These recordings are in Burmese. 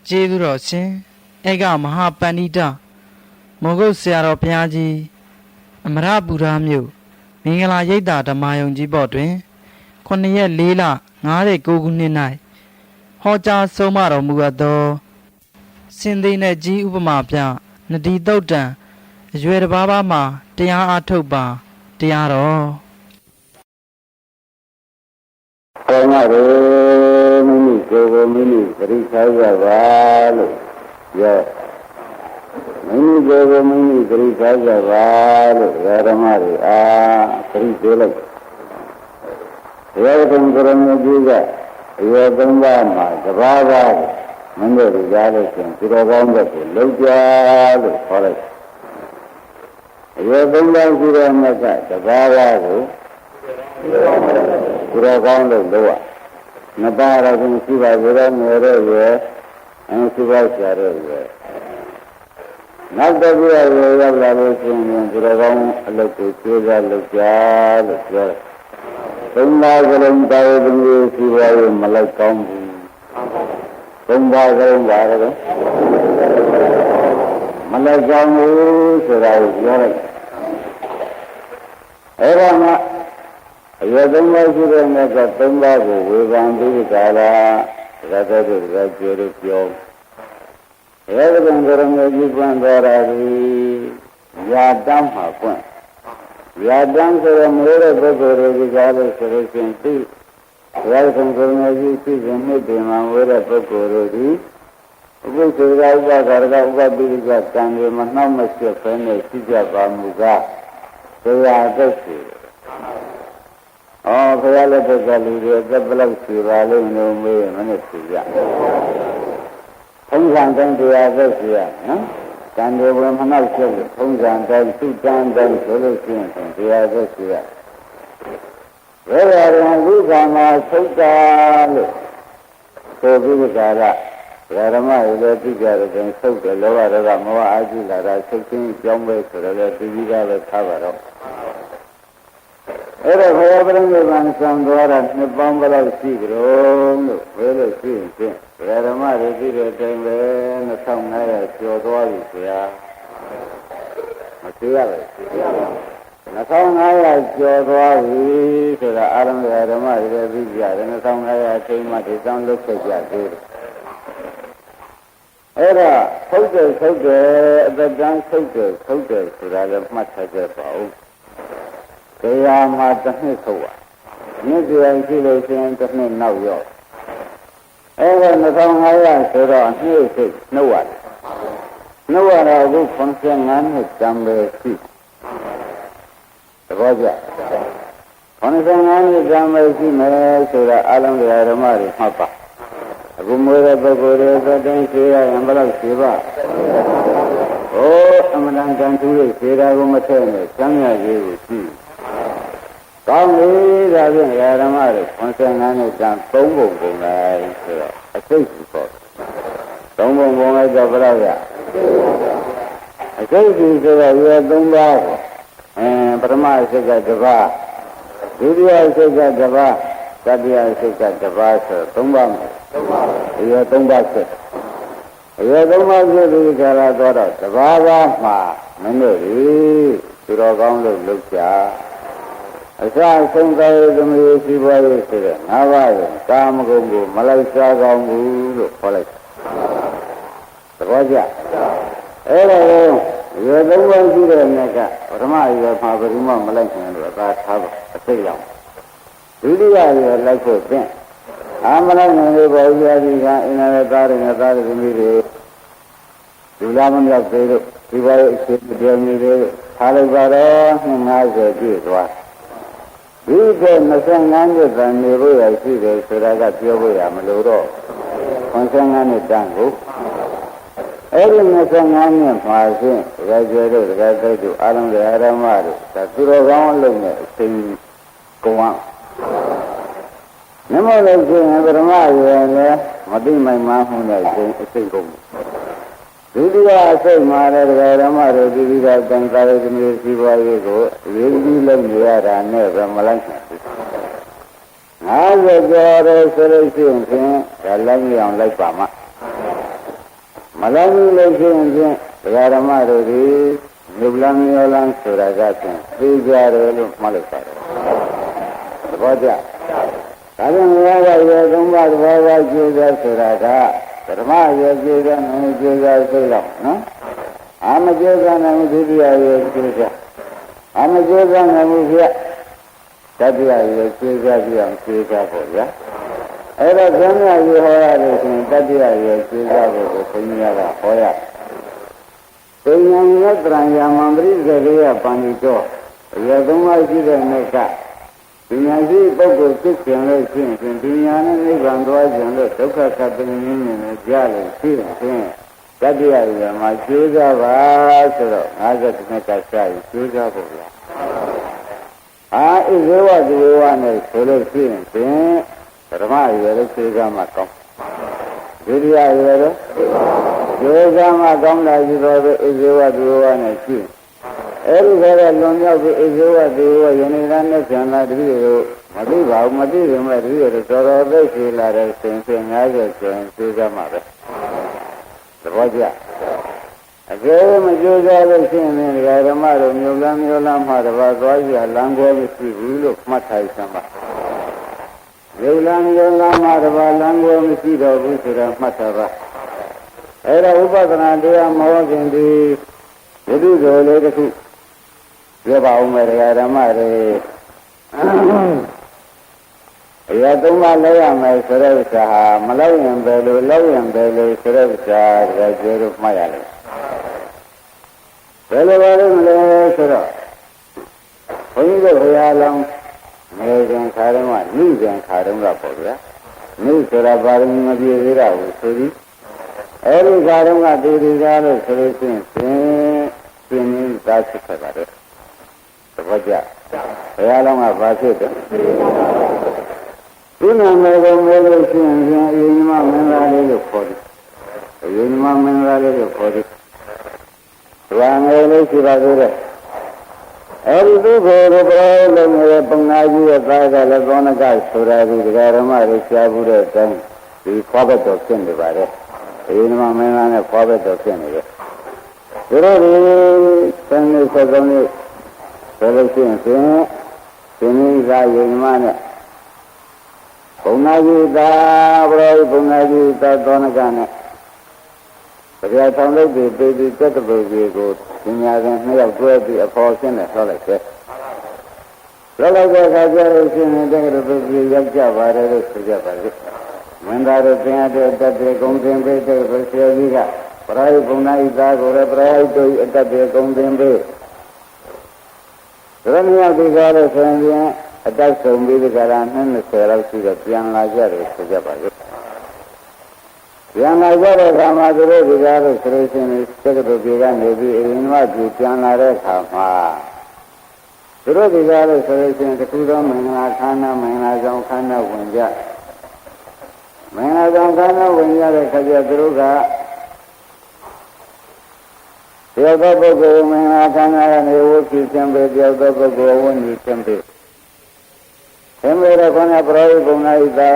ကျေးဇူးတော်ရှင်ဧကမဟာပန္နိတမောဂုတ်ဆရာတော်ဘုရားကြီးအမရပူရမြို့မင်္ဂလာရိပ်သာဓမ္မယုံကြီးပေါ်တွင်9 ရက် 4 လ 59 ခုနှစ်၌ဟောကြားဆုံးမတော်မူအပ်သောစင်သေးနဲ့ကြီးဥပမာပြနတိသုတ်တံအရွယ်တစ်ပါးပါးမှာတရားအားထုတ်ပါတရားတော်ကောင်းပါလေမိမိကိုယ်ကိုမိမိပရိစ္ဆေရပါလို့ပြောမိမိကိုယ်ကိုမိမိပရိစ္ဆေရပါလို့ဓမ္မတွေအားပရိသေလိုက်ရောကုံကရမကြီးကအယောသုံးပါးမှာတပါးပါးမင်းတို့ကြားလို့ရှင်သူတော်ကောင်းတဲ့ကိုလုံကြလို့ခေါ်လိုက်အယောသုံးပါးရှိတဲ့မြတ်ကတပါးပါးကိုသူတော်ကောင်းလို့လို့နှစ်ပါးတော့ရှိပါကြတဲ့ငယ်တဲ့ရွယ်ရှိပါဆရာတဲ့ရွယ်နောက်တစ်ပြည့်ရောက်လာလို့ရှိရင်သူတော်ကောင်းအလုပ်ကိုကျိုးစားလုပ်ကြလို့ပြောတယ်သုံးပါးကလေးတာဝတ္တိရှိပါရဲ့မလိုက်ကောင်းဘူးသုံးပါးကလေးပါတော့မလိုက်ကောင်းဘူးဆိုတာကိုပြောလိုက်အဲ့ဒါမှအရသုံးပါးရှိတဲ့မြတ်ကသုံးပါးကိုဝေဖန်ပြီးကြလားရတ္တတို့ကကျေလို့ပြောရတ္တကံကရမေကြီးပွင့်တော်ရသည်ယာတမ်းမှာပွင့်ယာတမ်းဆိုရမျိုးတဲ့ပုဂ္ဂိုလ်တွေကြားလို့ဆိုလို့ရှိရင်သိရတ္တကံကရမေကြီးသိစဉ်နှစ်တင်မှာဝေတဲ့ပုဂ္ဂိုလ်တွေဒီအခုဆိုရဥပကာရကဥပပိရိကကံတွေမနှောက်မရှက်ဖဲနဲ့ရှိကြပါမူကားတရားသက်ရှိဘုရားလက်ထက်ကလူတွေအသက်ဘလောက်ရှိပါလိမ့်လို့မေးမနဲ့ဖြေကြ။ထုံးစံတိုင်းတရားသက်ရှိရနော်။ကံတွေဝင်မနောက်ချက်လို့ထုံးစံတိုင်းသူတန်းတိုင်းဆိုလို့ရှိရင်တရားသက်ရှိရ။ဘယ်လိုလဲဝိသမာသုတ်တာလို့ဆိုပြီးကြတာဓမ္မတွေလည်းသိကြတယ်ကျင်သုတ်တယ်လောဘဒေါသမောဟအာဟုလာတာသုတ်ချင်းကြောင်းပဲဆိုတော့လည်းသိပြီးသားပဲထားပါတော့အဲ့ဒါဘုရားပြိဋိဘံဆံသွားတာနှစ်ပေါင်းဘယ်လောက်ရှိကြလို့ဘယ်လိုရှိရင်ဖြင့်ဓမ္မတွေသိတဲ့အတိုင်းပဲ2500ကျော်သွားပြီဆရာမသိရဘူး2500ကျော်သွားပြီဆိုတာအာရမဓမ္မတွေသိကြတယ်2500အချိန်မှဒီတောင်းလုပ်ခဲ့ကြသေးတယ်အဲ့ဒါထုတ်တယ်အသက်တန်းထုတ်တယ်ဆိုတာလည်းမှတ်ထားကြပါဦးတရားမှာတစ်နှစ်ထုတ်ပါနှစ်တရားရှိလို့ရှိရင်တစ်နှစ်နောက်ရောအဲ့ဒါ2500ဆိုတော့နှစ်စိတ်နှုတ်ရတယ်နှုတ်ရတော့အခု95နှစ်တန်ပဲရှိသဘောကျ95နှစ်တန်ပဲရှိမယ်ဆိုတော့အလုံးတရားဓမ္မတွေမှတ်ပါအခုမွေးတဲ့ပုဂ္ဂိုလ်တွေသတ္တင်ရှိရရင်ဘယ်လောက်ရှိပါအမှန်တန်ကံသူရဲ့ခြေဓာတ်ကိုမထည့်နဲ့ကျမ်းစာကြီးကိုကြည့်ကောင်းပြီဒါဖြင့်ဓမ္မတွေ95နှစ်တန်3ပုံပုံလိုက်ဆိုတော့အစိတ်ကြီးပေါ့3ပုံပုံလိုက်တော့ဘယ်လောက်ရအစိတ်ကြီးဆိုတော့ရွယ်3ပါးပထမအစိတ်ကတစ်ပါးဒုတိယအစိတ်ကတစ်ပါးတတိယအစိတ်ကတစ်ပါးဆို3ပါးမယ်ရွယ်3ပါးဆက်ရွယ်3ပါးဆက်ဒီကြလာတော့တပါးပါးမှာမင်းတို့သူတော်ကောင်းလို့လုပ်ကြအစဆုံးကာယသမီးရှိပွားရေးဆိုတဲ့၅ပါးကိုကာမဂုဏ်ကိုမလိုက်စားကောင်းဘူးလို့ခေါ်လိုက်သဘောကျအဲ့ဒါကိုရွယ်သုံးပါးရှိတဲ့မြတ်ကပထမရွယ်မှာဘယ်သူမှမလိုက်နိုင်လို့အသာထားပါအစိတ်လောက်ဒုတိယရွယ်လိုက်ဖို့ဖြင့်အာမလိုက်နိုင်လို့ဘောဇာတိကအင်းနဲ့သားတွေနဲ့သားသမီးတွေလူလာမမြောက်သေးလို့ဒီဘဝရဲ့အခြေအနေတွေထားလိုက်ပါတော့50ပြည့်သွားဒီက25နှစ်တန်နေဖို့ရရှိတယ်ဆိုတာကပြောဖို့ရမလို့တော့25နှစ်တန်ကိုအဲ့ဒီ25နှစ်မှာဖြင့်ဒကာကျေတို့ဒကာသိတို့အာလုံးတွေအာရမတို့ဒါသူတော်ကောင်းလုံးနဲ့အစဉ်ကုန်အောင်နမောလို့ရှိရင်ပရမရေလည်းမသိမိုင်မှမှုနဲ့အစဉ်ကုန်ဒုတိယအစိတ်မှာလည်းဒကာဓမ္မတို့ဒီဒီကတန်ခါရသမီးစီပွားရေးကိုအရေးကြီးလုပ်နေရတာနဲ့ပဲမလိုက်နိုင်ဘူး50ကျော်တယ်ဆိုလို့ရှိရင်ဒါလည်းမအောင်လိုက်ပါမှ မလုံးလို့ရှိရင်ဖြင့်တရားဓမ္မတို့ဒီမြုပ်လန်းမျောလန်းဆိုတာကဖြင့်သိကြတယ်လို့မှတ်လိုက်ပါတယ်သဘောကျဒါကြောင့်ဘုရားကရေသုံးပါးသဘောကကျိုးစားဆိုတာကဓမ္မရေကျိုးစားနိုင်ကျိုးစားသိလောက်နော်အာမကျိုးစားနိုင်ဒုတိယရေကျိုးစားအာမကျိုးစားနိုင်မှုဖြင့်တတိယရေကျိုးစားပြီးအောင်ကျိုးစားဖို့ဗျာအဲ့တော့ဆင်းရဲရေဟောရလို့ရှိရင်တတိယရေကျိုးစားဖို့ကိုခွန်ကြီးကဟောရပညာယတ္တရာမန္တရိဇရေယပန္တိတောရေသုံးပါးရှိတဲ့နေ့ကပညာရှိပုဂ္ဂိုလ်ဖြစ်ခြင်းလို့ရှိရင်ပညာနဲ့နိဗ္ဗာန်သွားခြင်းလို့ဒုက္ခခတ်တဲ့နည်းနဲ့ကြားလို့ရှိရင်တတိယရေမှာကျိုးစားပါဆိုတော့50နှစ်ကစပြီးကျိုးစားဖို့လားအာဣဇေဝဇေဝနဲ့ဆိုလို့ရှိရင်ဓမ္မရေလို့ကျိုးစားမှကောင်းဒုတိယရေလို့ကျိုးစားမှကောင်းတာရှိတော့ဣဇေဝဇေဝနဲ့ရှိအဲ့ဒီကလွန်မြောက်ပြီးဣဇေဝဇေဝယနေ့ကနဲ့ဆံလာတတိယတို့မသိပါဘူးမသိရင်မဲ့တတိယတို့တော်တော်သိရှိလာတဲ့ဆင်50ကျန်ကျိုးစားမှပဲသဘောကျအကယ်မကြိုးစားလို့ရှိရင်ဓမ္မတို့မြုပ်လန်းမှတပါးသွားရလမ်းကိုမရှိဘူးလို့မှတ်ထားစမ်းပါမြုပ်လန်းမှတပါးလမ်းကိုမရှိတော့ဘူးဆိုတော့မှတ်ထားပါအဲ့ဒါဥပဒနာတရားမဟုတ်ခင်ဒီဝိသုဇောလေးတစ်ခုပြောပါဦးမယ်ဓမ္မတွေအရာသုံးပါးလောက်ရမယ်ဆိုတဲ့ဥစ္စာဟာမလောက်ရင်ပဲလို့လောက်ရင်ပဲလို့ဆိုတဲ့ဥစ္စာကကျေလို့မှတ်ရတယ်ဘယ်လိုပါလဲမလဲဆိုတော့ဘုန်းကြီးတို့ဘုရားလောင်းနေခြင်းခါတုန်းကနှိခြင်းခါတုန်းကပေါ့ဗျာနှိဆိုတာပါရမီမပြည့်သေးတာကိုဆိုပြီးအဲ့ဒီခါတုန်းကတည်တည်သားလို့ဆိုလို့ရှိရင်ပြင်းရင်းသားဖြစ်ခဲ့ပါတယ်သဘောကျဘုရားလောင်းကဘာဖြစ်တယ်ဒီနာမည်ကိုပြောလို့ရှိရင်အရင်ကမင်္ဂလာလေးလို့ခေါ်တယ်အရင်ကမင်္ဂလာလေးလို့ခေါ်တယ်ဝါငယ်လေးရှိပါသေးတယ်အဲဒီသူ့ကိုယ်ကိုယ်လုံးရဲ့ပုံနာကြီးရဲ့သားကလည်းကောဏကဆိုတာဒီဓမ္မတွေရှားဘူးတဲ့အတိုင်းဒီခေါ်ဘက်တော်ဖြစ်နေပါတယ်အရင်ကမင်္ဂလာနဲ့ခေါ်ဘက်တော်ဖြစ်နေတယ်သူတို့ဒီသံဃာဆက်ဆုံးလေးဆိုလို့ရှိရင်သင်္နိသာယိမနဲ့ဘုံနာကြီးသာဘရောဘုံနာကြီးသာသောဏကနဲ့ဗျာထောင်လို့ပြီးပြီးတက်တပုကြီးကိုပညာရှင်2ယောက်တွဲပြီးအဖော်ရှင်းနဲ့ဆောက်လိုက်တယ်။လောက်လိုက်တဲ့အခါကျတော့ရှင်တဲ့တပုကြီးရောက်ကြပါတယ်လို့ဆိုကြပါလိမ့်။မင်းသားတို့သင်ရတဲ့အတ္တတွေဂုံသင်ပေးတဲ့ဘုရားကြီးကပရိဘုံနာဤသားကိုလည်းပရိတို့အတ္တတွေဂုံသင်ပေး။ဒါမှမဟုတ်ဒီကားလို့ဆိုရင်အတ္တဆုံးပြီးဒီကရာ20လောက်ရှိတော့ပြန်လာကြတယ်ဆိုကြပါလိမ့်။ပြန်လာကြတဲ့အခါမှာသူတို့ဒီကားလို့ဆိုလို့ရှိရင်စက္ကတိုပြေကနေပြီးအရင်ကပြန်လာတဲ့အခါမှာသူတို့ဒီကားလို့ဆိုလို့ရှိရင်တခုသောမင်္ဂလာခန္ဓာမင်္ဂလာဆောင်ခန္ဓာဝင်ကြမင်္ဂလာဆောင်ခန္ဓာဝင်ကြတဲ့ခါကျသူတို့ကတယောက်သောပုဂ္ဂိုလ်မင်္ဂလာခန္ဓာကနေဝိသိခြင်းပဲတယောက်သောပုဂ္ဂိုလ်ဝိညာဉ်ခြင်းပဲသင်္မေရခေါဏပရိဘုံနာဣတာ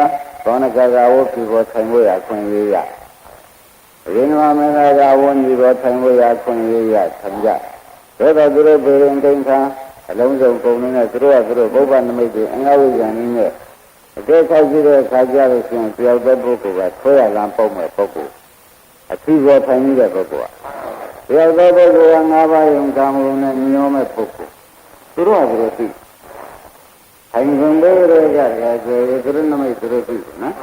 သောဏကကဝိသိဘောထိုင်ဝရခွင့်ရရအရင်ကမင်္ဂလာကဝိညာဉ်ဘောထိုင်ဝရခွင့်ရရဆံကြသို့တော်သူတို့ပေရင်တိန်ခါအလုံးစုံကုန်နေတဲ့သူတို့ကသူတို့ဘုရားနမိတ်တွေအင်္ဂဝိဇ္ဇာနည်းနဲ့အသေးခောက်ကြည့်တဲ့အခါကျလို့ရှိရင်တယောက်သောပုဂ္ဂိုလ်ကဆွဲရလမ်းပုံမဲ့ပုဂ္ဂိုလ်အထီးဘောထိုင်နေတဲ့ပုဂ္ဂိုလ်ကတယောက်သောပုဂ္ဂိုလ်က၅ပါးယုံကာမဂုဏ်နဲ့ညှောမဲ့ပုဂ္ဂိုလ်သူတို့ကသူတို့သိထိုင်ကုန်တဲ့ရကြတယ်ဆိုရင်သူတို့နမိတ်သူတို့သိတယ်နော်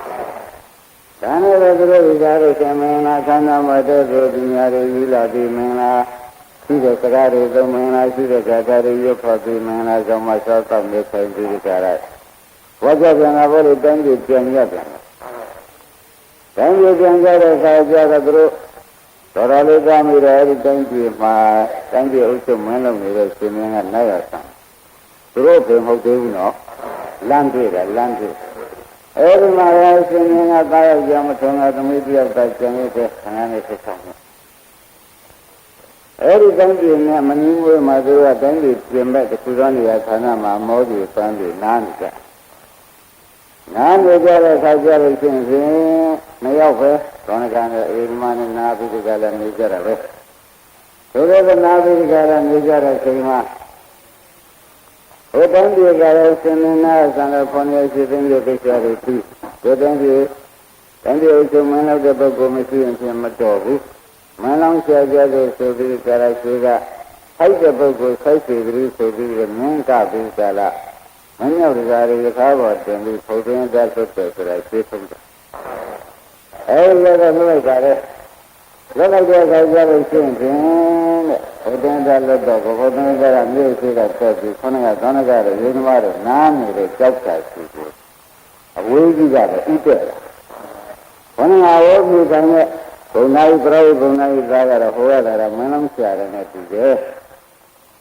ဒါနဲ့ပဲသူတို့ဒီကားလို့ရှင်မင်္ဂလာခန္ဓာမှာတဲ့ဆိုဒီညာတွေယူလာပြီးမင်္ဂလာရှိတဲ့စကားတွေသုံးမင်္ဂလာရှိတဲ့ကာထာတွေရွတ်ဖတ်ပြီးမင်္ဂလာဆောင်မှစောတော့နေဆိုင်ပြီးဒီကားလိုက်ဝါကြပြန်လာဖို့လို့တိုင်းပြည်ပြန်ရပြန်တယ်တိုင်းပြည်ပြန်ကြတဲ့အခါကျတော့သူတို့တော်တော်လေးကမိတယ်အဲဒီတိုင်းပြည်မှာတိုင်းပြည်အုပ်ချုပ်မင်းလုပ်နေတဲ့ရှင်မင်းကနိုင်ရဆံသူတို့ဘယ်မဟုတ်သေးဘူးနော်လမ်းတွေ့တယ်လမ်းတွေ့အဲဒီမှာရှင်မင်းကတားရောက်ကြမထုံးတာသမီးတယောက်တိုင်ကျန်ရတဲ့ခန္ဓာနဲ့ဆက်ဆောင်တယ်အဲဒီတိုင်းပြည်နဲ့မနည်းမွေးမှာသူကတိုင်းပြည်ပြင်မဲ့တစ်ခုသောနေရာဌာနမှာမောကြီးပန်းပြီးနားနေကြနားနေကြတဲ့အခါကျလို့ရှိရင်နှစ်ယောက်ပဲသောဏကနဲ့အေဒီမနဲ့နာ နာပြီးဒီကလည်းနေကြတာပဲဆိုတော့နာပြီးဒီကလည်းနေကြတဲ့ချိန်မှာဟိုတိုင်းပြည်ကလည်းစင်နာဆံတော်ဖွင့်ရရှိတဲ့ကိစ္စတွေပြီးဒီတိုင်းပြည်အချုပ်မင်းလောက်တဲ့ပုဂ္ဂိုလ်မရှိရင်ပြင်မတော်ဘူးမင်းလောင်းဆရာကြတဲ့ဆိုပြီးကြရရှိကထိုက်တဲ့ပုဂ္ဂိုလ်ဆိုက်စီပြီးဆိုပြီးမြင်းကပြီးကြလားမင်းရောက်ကြရရခါပေါ်တင်ပြီးဖုန်တင်ကြဆွတ်တယ်ဆိုတာသိဆုံးတယ်အဲဒီတော့လိုက်ကြတယ်လက်လိုက်တဲ့အခါကျလို့ရှိရင်တဲ့ဖုန်တင်ကြလို့တော့ဖုန်တင်ကြကမြို့ရှိကဆက်ပြီးခொနကသောနကရဲ့ရင်းသမားတို့နားနေတဲ့ကြောက်တာရှိတယ်အဝေးကြီးကလည်းဥတဲ့လာခொနကဝေးပြီးတိုင်းနဲ့ဘုံနာကြီးပြိဘုံနာကြီးသားကတော့ဟိုရတာကမင်းလုံးဆရာတယ်နဲ့တူတယ်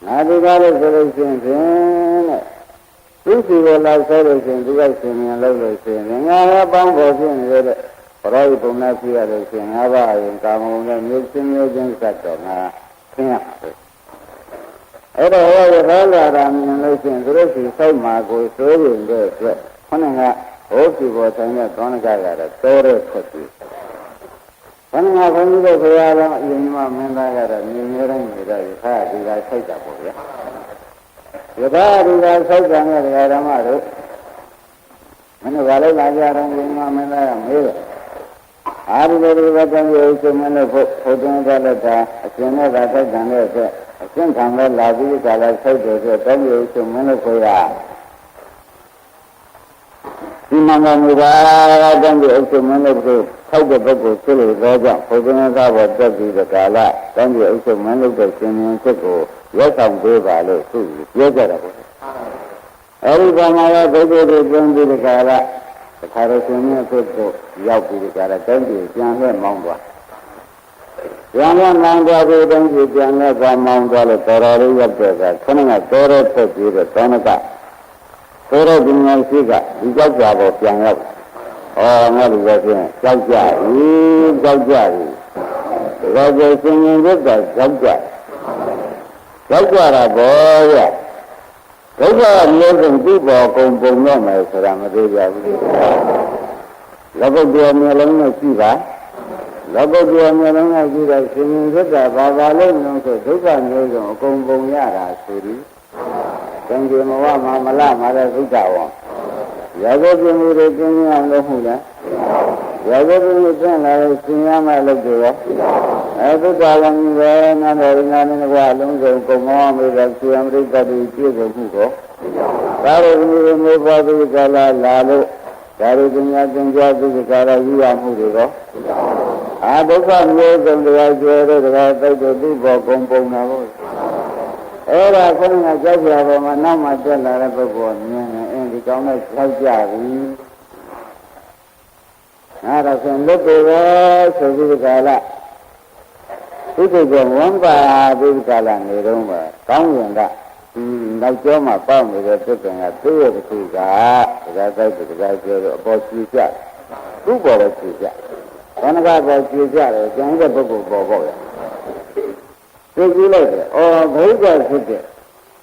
ငါဒီကားလို့ဆိုလို့ရှိရင်တဲ့သူစီကိုလာဆိုလို့ရှိရင်သူကရှင်မြန်လို့လို့ရှိရင်ငါရပေါင်းဖို့ဖြစ်နေတဲ့ပြိဘုံနာရှိရလို့ရှိရင်ငါးပါးရင်ကာမဂုဏ်နဲ့မျိုးချင်းမျိုးချင်းစက်တော့ငါသိရမှာပဲအဲ့တော့ဟောရတာလာမြင်လို့ရှိရင်သူတို့စီစိုက်မှာကိုစိုးရင်တဲ့အတွက်ခொနကဟိုစီပေါ်တိုင်းနဲ့သောနကကတော့တိုးရဲဖြစ်ပြီးခန္ဓာဘုန်းကြီးတို့ဘုရားတော်အရင်မှမင်းသားကတော့မြင်ရတဲ့နေတော့ခါဒီကစိုက်တာပေါ့ဗျာယထာဒီကစိုက်တာနဲ့ဒကာဓမ္မတို့မင်းတို့ဘာလို့လာကြတော့ဒီမှာမင်းသားကမေးတယ်အာဒီလိုဒီဘက်ကမျိုးစုံမလို့ဖို့တင်ကြလက်တာအရှင်နဲ့သာစိုက်တယ်တဲ့အတွက်အရှင်ခံလဲလာပြီးကြလာစိုက်တယ်ဆိုတော့မျိုးစုံမလို့ခေါ်ရဒီမှာငါမူပါတဲ့ဒီအစုံမလို့ကိုထောက်တဲ့ပုဂ္ဂိုလ်ဖြစ်လို့သောကြောင့်ဘုရားသာဘောတက်ပြီးတဲ့ကာလတန်းကြီးအစုံမလို့တဲ့ရှင်ရှင်စစ်ကိုရက်ဆောင်ပေးပါလို့သူပြောကြတာပေါ့အဲဒီကမှာတော့ဘုရားတွေပြန်ပြီးတဲ့ကာလတခါတော့ရှင်ရှင်စစ်ကိုရောက်ပြီးတဲ့ကာလတန်းကြီးပြန်လှည့်မောင်းသွားပြန်လှည့်မောင်းသွားပြီးတန်းကြီးပြန်လှည့်သွားမောင်းသွားလို့တော်တော်လေးရောက်တဲ့ကခဏကတော်တော်ထွက်ပြီးတဲ့သောနကတော်တော်ဒီငယ်ရှိကဒီကြောက်ကြပေါ်ပြန်ရောက်ဩငါတို့ကဖြင့်ကြောက်ကြပြီကြောက်ကြပြီဒါကြောင့်ရှင်ရင်တို့ကကြောက်ကြတာဘောရဒုက္ခမျိုးစုံသူ့ပေါ်ကုန်ပုံတော့မယ်ဆိုတာမသိကြဘူးလောကုတ္တရာမျိုးလုံးနဲ့ရှိပါလောကုတ္တရာမျိုးလုံးနဲ့ရှိတဲ့ရှင်ရင်တို့ကဘာလို့လုံးဆိုဒုက္ခမျိုးစုံအကုန်ပုံရတာဆိုပြီးသင်္ကေမဝမှာမလမှာတဲ့သုဒ္ဓဝံရာဇဝပြမှုတွေကျင်းရအောင်လုပ်မှုလားရာဇဝပြမှုကျင်းလာလို့ရှင်းရမှလုပ်တယ်ရောသုဒ္ဓဝံပဲနာတော်ရင်းနာနဲ့ကွာလုံးစုံကုန်မောင်းပြီးတော့ရှင်အမရိကတိပြည့်စုံမှုကိုသာရဏီမေဘဝတိကလာလာလို့ဒါရီပညာသင်ကြားသူကကာရယူရမှုတွေရောအာဒုက္ခမျိုးစုံတရားကျွဲတဲ့တရားသိတဲ့သူ့ဘောကုန်ပုံတာပေါ့အဲ့ဒါခொနကကြောက်ကြပါမှာနောက်မှတက်လာတဲ့ပုဂ္ဂိုလ်မြင်ရင်ဒီကောင်းနဲ့ကြောက်ကြပြီအဲ့ဒါဆိုလွတ်တယ်ပဲဆိုပြီးကာလဥဒိကဝံပါပြီးကာလနေတော့မှာကောင်းရင်ကနောက်ကျောမှာပေါက်နေတဲ့ပြည့်စုံကသူ့ရဲ့တစ်ခုကတရားတိုက်တရားကျဲတော့အပေါ်ကြည့်ကြသူ့ပေါ်တော့ကြည့်ကြခொနကပေါ်ကြည့်ကြတယ်ကျန်တဲ့ပုဂ္ဂိုလ်ပေါ်ပေါ့ရသိကြည့်လိုက်တယ်။အော်ဘိဓါဖြစ်တဲ့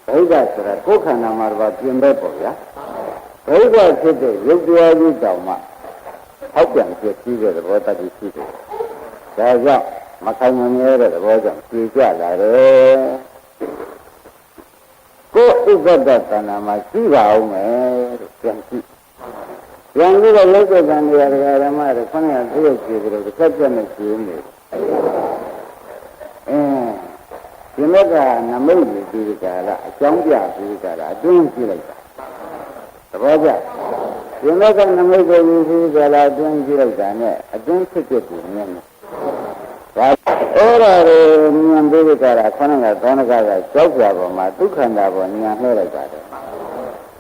ဘိဓါဆိုတာကိုယ်ခန္ဓာမှာတော့ပြင်ပဲပေါ့ဗျာ။ဘိဓါဖြစ်တဲ့ရုပ်တရားကြီးတောင်မှဟောက်ပြန်ဖြစ်ပြီးတဲ့သဘောတည်းရှိတယ်။ဒါကြောင့်မခိုင်မမြဲတဲ့သဘောကြောင့်ကြည်ကြလာတယ်။ကိုယ်ဥပ္ပဒ္ဒသဏ္ဍာန်မှာရှိပါအောင်မယ်လို့ပြန်ကြည့်။ပြန်ပြီးတော့လောကကံတွေဓမ္မတွေခொနကသူ့ရဲ့ကြည်ပြီးတော့တစ်ချက်ချက်နဲ့ကြည်နေဒီမဲ့ကနမိတ်ပြီးဒီကလာအကြောင်းပြပြီးဒီကလာအတွင်းကြည့်လိုက်တာသဘောကျဒီမဲ့ကနမိတ်ကိုပြီးဒီကလာအတွင်းကြည့်လိုက်တာနဲ့အတွင်းဖြစ်ဖြစ်ကိုမြင်တယ်ဒါအဲ့ဒါကိုမြင်ပြီးဒီကလာခொနကသောနကကကြောက်ကြပါမှာဒုက္ခန္တာပေါ်ဉာဏ်လှည့်လိုက်ပါတယ်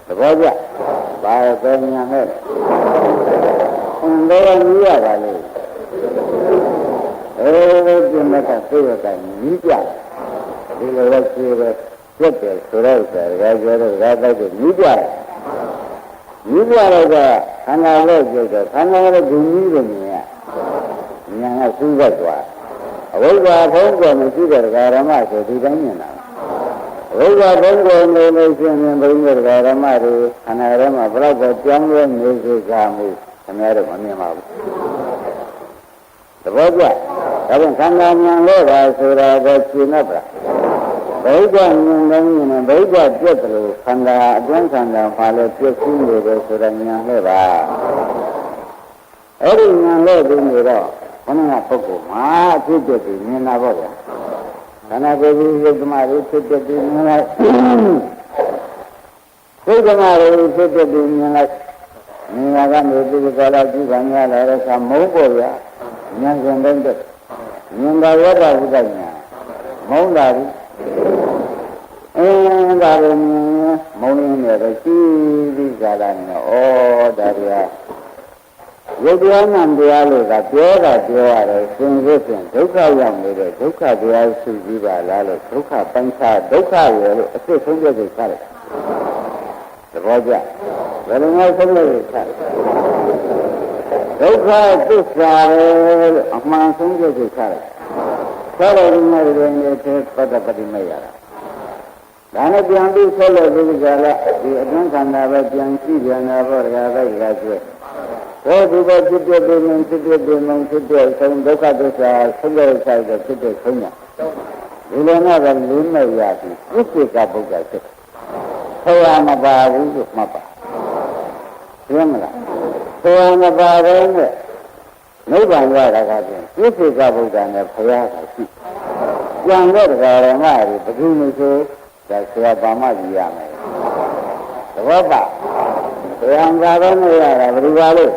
သဘောကျဘာပဲဉာဏ်လှည့်တယ်တော့မြည်ရပါလေဒီမဲ့ကသိရတဲ့မြည်ကြဒီလိုပဲရှိပဲပြတ်တယ်ဆိုတော့ဆရာကပြောတော့ဒါတိုက်တယ်မြည်ကြတယ်မြည်ကြတော့ကခန္ဓာလို့ပြောတော့ခန္ဓာရဲ့ဂုဏ်ကြီးတွေမြင်ရဉာဏ်ကစူးစိုက်သွားအဝိဇ္ဇာဘုံကမရှိတဲ့ဓမ္မဆိုဒီတိုင်းမြင်တာအဝိဇ္ဇာဘုံကိုနေလို့ရှိရင်ဘုံရဲ့ဓမ္မတွေခန္ဓာထဲမှာဘယ်တော့ကြောင်းလဲနေစေကြမှုခင်ဗျားတို့မမြင်ပါဘူးသဘောကျ ဒါပြန်ခန္ဓာဉာဏ်လို့ပါဆိုတာကိုရှင်းတတ်ပါဘိဓဉာဏ်လုံးနဲ့ဘိဓပြတ်တယ်လို့ခန္ဓာအတွင်းခန္ဓာမှာလည်းပြည့်စုံနေတယ်ဆိုတာဉာဏ်လို့ပါအဲ့ဒီဉာဏ်လို့ပြီးနေတော့ဘုရားပုဂ္ဂိုလ်မှာအဖြစ်အပျက်ကိုမြင်တာပေါ့ဗျာခန္ဓာကိုယ်ကြီးယုတ်ဓမ္မတွေဖြစ်တဲ့ဒီမြင်လိုက်ယုတ်ဓမ္မတွေဖြစ်တဲ့ဒီမြင်လိုက်မြင်ရကနေဒီကလာကြည့်ပါများလာတဲ့အခါမုန်းပေါ်ဗျာဉာဏ်ရှင်တဲ့မြင်တာရတာဘုဒ္ဓညာမုန်းတာဘူးဒါလည်းမုန်းနေတယ်ရှိပြီးကြလာနေတော့ဩဒါရီဟာရုပ်တရားနာတရားလို့ကပြောတာပြောရတယ်သင်္ကေတဒုက္ခရောက်နေတဲ့ဒုက္ခတရားရှိပြီးပါလားလို့ဒုက္ခပိုင်းခြားဒုက္ခရယ်လို့အစ်ဆုံးပြည့်ချတယ်သဘောကျဘယ်လိုမှဆုံးပြည့်ချဒုက္ခသစ္စာရယ်လို့အမှန်ဆုံးပြည့်ချတယ်ဆောရဒီမဲ့တွေနေတဲ့ပတ္တပတိမဲ့ရတာဒါနဲ့ပြန်ပြီးဆက်လို့ဒီကြလားဒီအတွင်းခန္ဓာပဲပြန်ကြည့်ပြန်တာပေါ့ဒါပဲကြည့်ဟောဒီဘဖြစ်တဲ့ဒီမင်းဖြစ်တဲ့ဒီမင်းဖြစ်တဲ့ဆုံးဒုက္ခသစ္စာဆုံးတဲ့ဆိုင်တဲ့ဖြစ်တဲ့ဆုံးညာဒီလိုနဲ့ပဲလေးမဲ့ရပြီဥစ္စေကပုဂ္ဂိုလ်ဖြစ်ဆရာမပါဘူးလို့မှတ်ပါသိမလားဆရာမပါတော့နဲ့နိဗ္ဗာန်ရတာကပြင်ဥစ္စေကပုဂ္ဂိုလ်နဲ့ဘုရားကရှိပြန်တဲ့တရားဓမ္မတွေဘယ်သူမှဆိုဒါဆရာပါမှကြည့်ရမယ်သဘောပါဆရာမပါတော့နဲ့ရတာဘယ်လိုပါလဲဣ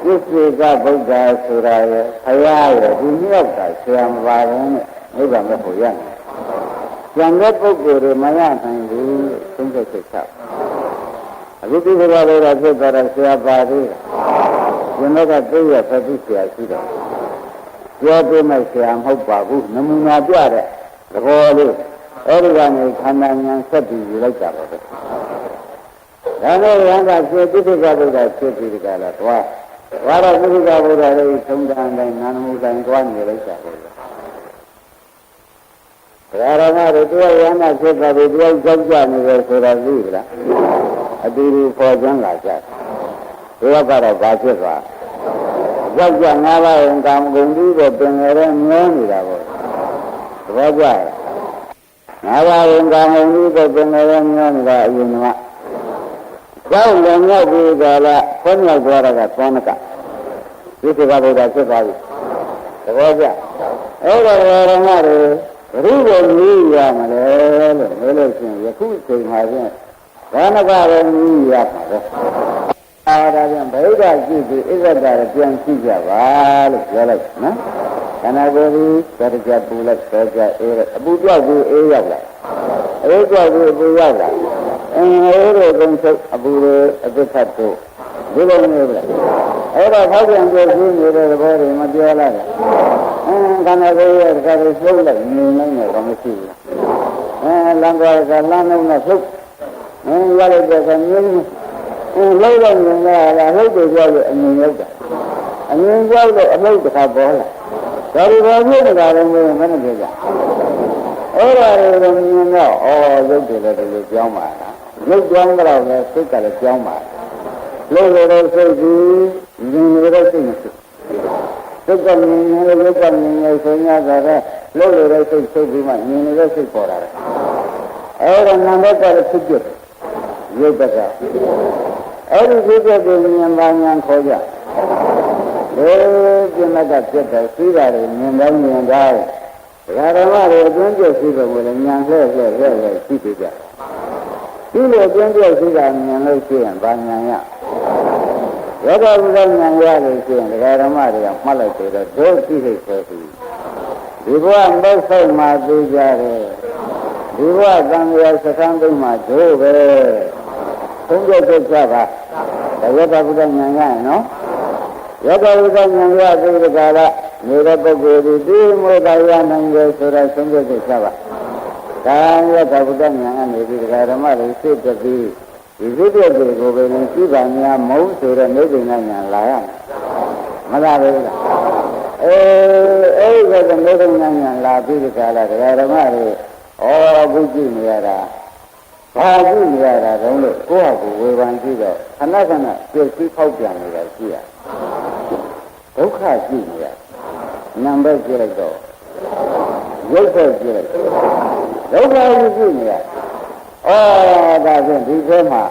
သေကဗုဒ္ဓဆိုတာရဲ့ဘုရားရဲ့ဒီမြောက်တာဆရာမပါတော့နဲ့နိဗ္ဗာန်မဖို့ရတယ်။ကျန်တဲ့ပုဂ္ဂိုလ်တွေမရနိုင်ဘူးသုံးချက်ချက်ချ။အခုဒီဘဝလေးကဖြစ်သွားတာဆရာပါသေးတယ်။ကျန်တဲ့ကသိရသတိဆရာရှိတယ်။ပြောပြမဲ့ဆရာမဟုတ်ပါဘူး။နမူနာပြတဲ့သဘောလေးအဲ့ဒီကနေခန္ဓာဉာဏ်ဆက်ပြီးယူလိုက်တာပဲ။ဒါနဲ့ရဟန်းကဖြစ်တိတိကဗုဒ္ဓဖြစ်ပြီးကြလားသွားတော့တိတိကဗုဒ္ဓရဲ့သုံးတန်တိုင်းနာမူတိုင်းသွားနေလိုက်တာပဲဘုရားရဟန်းတို့တရားရဟန်းဖြစ်တာတွေတရားကြောက်ကြနေတယ်ဆိုတာသိလားအတူတူပေါ်ကျမ်းလာကြတယ်ကတော့ဘာဖြစ်သွားကြောက်ကြ၅ပါးရင်ကာမဂုဏ်ကြီးကိုပင်ရတဲ့မျောနေတာပေါ့သဘောကျလား၅ပါးရင်ကာမဂုဏ်ကြီးကိုပင်ရတဲ့မျောနေတာအရင်ကကျောင်းလည်းမြောက်ပြီးကြလားခွင့်မြောက်သွားတာကသောနကဒီစေကဗုဒ္ဓဖြစ်သွားပြီသဘောကျအဲ့တော့ရဟန်းတွေဘုရားကိုမြည်ရမလဲလို့ပြောလို့ရှိရင်ယခုချိန်မှာချင်းသောနကလည်းမြည်ရမှာပဲဒါပြန်ဗုဒ္ဓကြည့်ပြီးဣဇဒာရပြန်ကြည့်ကြပါလို့ပြောလိုက်နော်ခန္ဓာကိုယ်ကြီးကြပူလိုက်ကြောကြအေးအပူပြောက်ပြီးအေးရောက်လာအေးပြောက်ပြီးအပူရောက်လာအေးတို့ကုန်းချုပ်အပူတွေအသက်ထပ်တို့ဒီလိုမျိုးပဲအဲ့တော့ဖောက်ပြန်ကြည့်နေတဲ့သဘောတွေမပြောလိုက်ဘူးခန္ဓာကိုယ်ရဲ့တခါလေးလှုပ်လိုက်နေနိုင်တယ်တော့မရှိဘူးလမ်းသွားကလမ်းလုံးနဲ့လှုပ်ရလိုက်တဲ့ကမြင်းလှုပ်လိုက်နေလားလှုပ်တယ်ပြောလို့အမြင်ရောက်တာအမြင်ရောက်တော့အလှုပ်တစ်ခါပေါ်လာဒါတွေဘာဖြစ်နေတာလဲမင်းမနဲ့ပြောကြအဲ့ဒါတွေမြင်တော့ရုပ်တယ်လည်းဒီလိုကြောင်းပါလားရုပ်ကြောင်းတော့လည်းစိတ်ကလည်းကြောင်းပါလို့လို့စိတ်ကြီးမြင်လို့စိတ်မရှိစိတ်ကမြင်နေရုပ်ကမြင်နေဆိုရတာကလို့လို့စိတ်ဆိုပြီးမှမြင်နေတဲ့စိတ်ပေါ်လာတယ်အဲ့ဒါနာမ်ဘက်ကလည်းဖြစ်ဖြစ်ရုပ်ဘက်ကအဲ့ဒီဖြစ်ဖြစ်ကိုမြင်ပါညာခေါ်ကြဒီပြမတ်ကပြတ်တယ်သိတာတွေမြင်တိုင်းမြင်တိုင်းဒကာဓမ္မတွေအတွင်းကျရှိတယ်ကိုလည်းညာလှဲ့ရှိသေးကြဒီလိုအတွင်းကျရှိတာမြင်လို့ရှိရင်ဗာညာရရောဂဝိဒညာရလို့ရှိရင်ဒကာဓမ္မတွေကမှတ်လိုက်တယ်ဒုသိစိတ်ဆိုပြီးဒီဘဝမုတ်ဆုံးမှသိကြတယ်ဒီဘဝသံဃာစခန်းသိမ်းမှဒုပဲသုံးချက်ကြပါဒါရောဂဝိဒညာရရင်နော်ယောဂဝိဒညာရသိတဲ့ကာလနေတဲ့ပုဂ္ဂိုလ်ဒီမောဒရနိုင်တယ်ဆိုတာသုံးချက်ကြပါဒါရောဂဝိဒညာကနေပြီးဒကာဓမ္မတွေစိတ်တပြီးဒီစိတ်တွေကိုပဲရင်ကြည့်ပါများမဟုတ်ဆိုတဲ့နေပင်ညာလာရမလားပဲလားအဲ့ဒီကနေပင်ညာလာပြီးဒီကလာဒကာဓမ္မတွေဘုကြည့်နေရတာဘာကြည့်နေရတာတုံးလို့ကိုယ့်ဟာကိုယ်ဝေဖန်ကြည့်တော့ခဏခဏပြည့်စည်ဖောက်ပြန်နေတာရှိရဒုက္ခကြည့်နေရ နံပဲကြည့်လိုက်တော့ရုပ်ပဲကြည့်လိုက်ဒုက္ခကိုကြည့်နေရဒါဖြင့်ဒီထဲမှာ